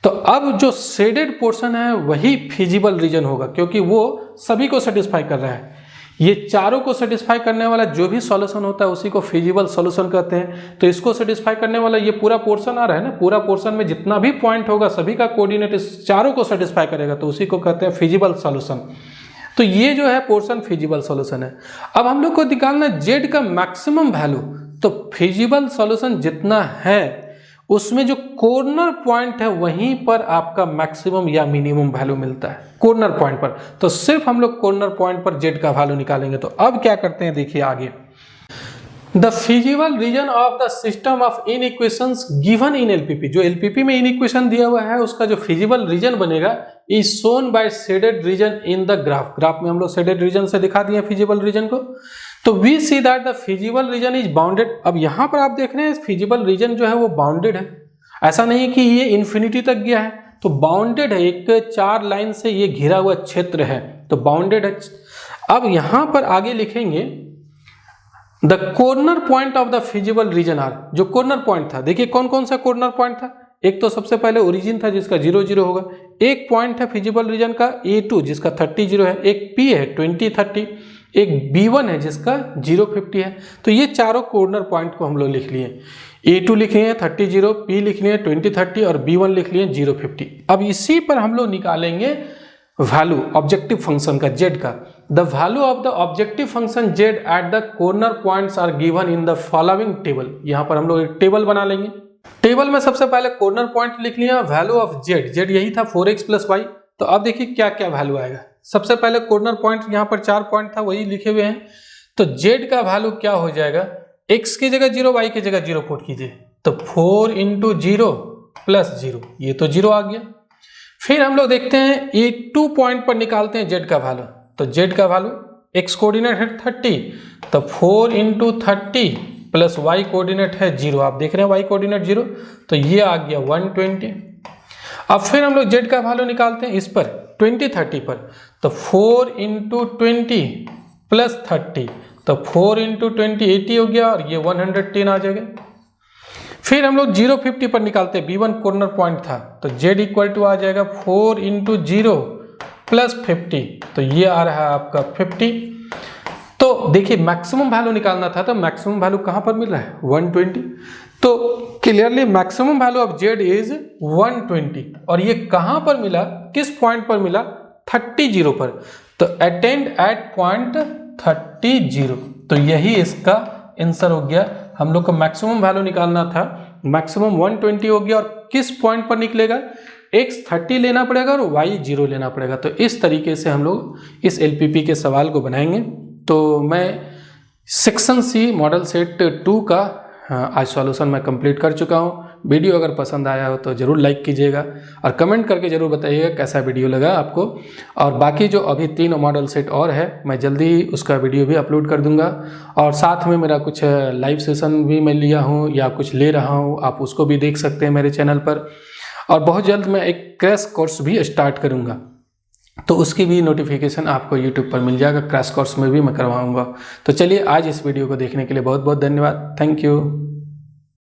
तो अब जो शेडेड पोर्शन है वही फिजिबल रीजन होगा, क्योंकि वो सभी को सेटिस्फाई कर रहा है। ये चारों को सेटिस्फाई करने वाला जो भी सॉल्यूशन होता है उसी को फिजिबल सॉल्यूशन कहते हैं। तो इसको सेटिस्फाई करने वाला ये पूरा पोर्शन आ रहा है ना, पूरा पोर्शन में जितना भी पॉइंट होगा सभी का कोऑर्डिनेट इस चारों को सेटिस्फाई करेगा, तो उसी को कहते हैं फिजिबल सॉल्यूशन। तो ये जो है पोर्शन फिजिबल सॉल्यूशन है। अब हम लोग को निकालना z का मैक्सिमम वैल्यू। तो फिजिबल सॉल्यूशन जितना है उसमें जो कॉर्नर पॉइंट है वहीं पर आपका मैक्सिमम या मिनिमम वैल्यू मिलता है, कॉर्नर पॉइंट पर। तो सिर्फ हम लोग कॉर्नर पॉइंट पर z का वैल्यू निकालेंगे। तो अब क्या करते हैं देखिए आगे, the feasible reason of the system of in equations given in LPP. जो एलपीपी में इन इक्वेशन दिया हुआ है उसका जो फिजिबल रीजन बनेगा is shown by shaded region in the graph. Graph में हम लोग शेडेड रीजन से दिखा दिए फिजिबल रीजन को। तो we see that the feasible region is bounded. अब यहाँ पर आप देख रहे हैं फिजिबल रीजन जो है वो बाउंडेड है, ऐसा नहीं कि ये इन्फिनिटी तक गया है, तो बाउंडेड है, एक चार लाइन से ये घिरा हुआ क्षेत्र है, तो बाउंडेड है। अब यहाँ पर आगे लिखेंगे the corner point of the feasible region are. जो कॉर्नर पॉइंट था, देखिए कौन कौन सा कॉर्नर पॉइंट था। एक तो सबसे पहले ओरिजिन था जिसका 0 0 होगा, एक पॉइंट है फिजिबल रीजन का A2 जिसका 30 0 है, एक P है 20 30, एक B1 है जिसका 050 है। तो ये चारों कॉर्नर पॉइंट को हम लोग लिख लिए, A2 लिख लिए 30 0, P लिख लिए 20 30 और B1 लिख लिए 050। अब इसी पर हम लोग निकालेंगे वैल्यू ऑब्जेक्टिव फंक्शन का z का। The value of the objective function z at the corner points are given in the following table. यहाँ पर हम लोग एक टेबल बना लेंगे। टेबल में सबसे पहले कॉर्नर पॉइंट लिख लिया, वैल्यू ऑफ z यही था 4x + y। तो अब देखिए क्या क्या वैल्यू आएगा। सबसे पहले कॉर्नर पॉइंट, यहाँ पर 4 पॉइंट था वही लिखे हुए हैं। तो z का वैल्यू क्या हो जाएगा, x की जगह 0, y की जगह 0 पुट कीजिए, तो 4 × 0 + 0, ये तो 0 आ गया। फिर हम लोग देखते हैं A2 पॉइंट पर निकालते हैं z का वैल्यू। तो z का वैल्यू x कोऑर्डिनेट है 30, तो 4 × 30 + y कोऑर्डिनेट है 0। आप देख रहे हैं y कोऑर्डिनेट 0, तो ये आ गया 120। अब फिर हम लोग z का वैल्यू निकालते हैं इस पर 20 30 पर, तो 4 × 20 + 30, तो 4 × 20 80 हो गया और ये 110 आ जाएगा। फिर हम लोग 050 पर निकालते हैं, B1 कॉर्नर पॉइंट था, तो z = आ जाएगा 4 × 0 + 50, तो ये आ रहा है आपका 50। तो देखिए मैक्सिमम वैल्यू निकालना था, तो मैक्सिमम वैल्यू कहाँ पर मिल रहा है 120। तो clearly maximum value of z is 120। और ये कहाँ पर मिला, किस पॉइंट पर मिला, 30 0 पर। तो अटेंड एट पॉइंट 30 0, तो यही इसका आंसर हो गया। हम लोग को मैक्सिमम वैल्यू निकालना था, मैक्सिमम 120 हो गया। और किस पॉइंट पर निकलेगा, x 30 लेना पड़ेगा और y 0 लेना पड़ेगा। तो इस तरीके से हम लोग इस LPP के सवाल को बनाएंगे। तो मैं सेक्शन C मॉडल सेट 2 का आज सॉल्यूशन मैं कंप्लीट कर चुका हूँ। वीडियो अगर पसंद आया हो तो ज़रूर लाइक कीजिएगा और कमेंट करके ज़रूर बताइएगा कैसा वीडियो लगा आपको। और बाकी जो अभी 3 मॉडल सेट और है, मैं जल्दी ही उसका वीडियो भी अपलोड कर दूंगा। और साथ में मेरा कुछ लाइव सेशन भी मैं लिया हूँ या कुछ ले रहा हूँ, आप उसको भी देख सकते हैं मेरे चैनल पर। और बहुत जल्द मैं एक क्रैश कोर्स भी स्टार्ट करूँगा, तो उसकी भी नोटिफिकेशन आपको यूट्यूब पर मिल जाएगा। क्रैश कोर्स में भी मैं करवाऊँगा। तो चलिए आज इस वीडियो को देखने के लिए बहुत बहुत धन्यवाद। Thank you.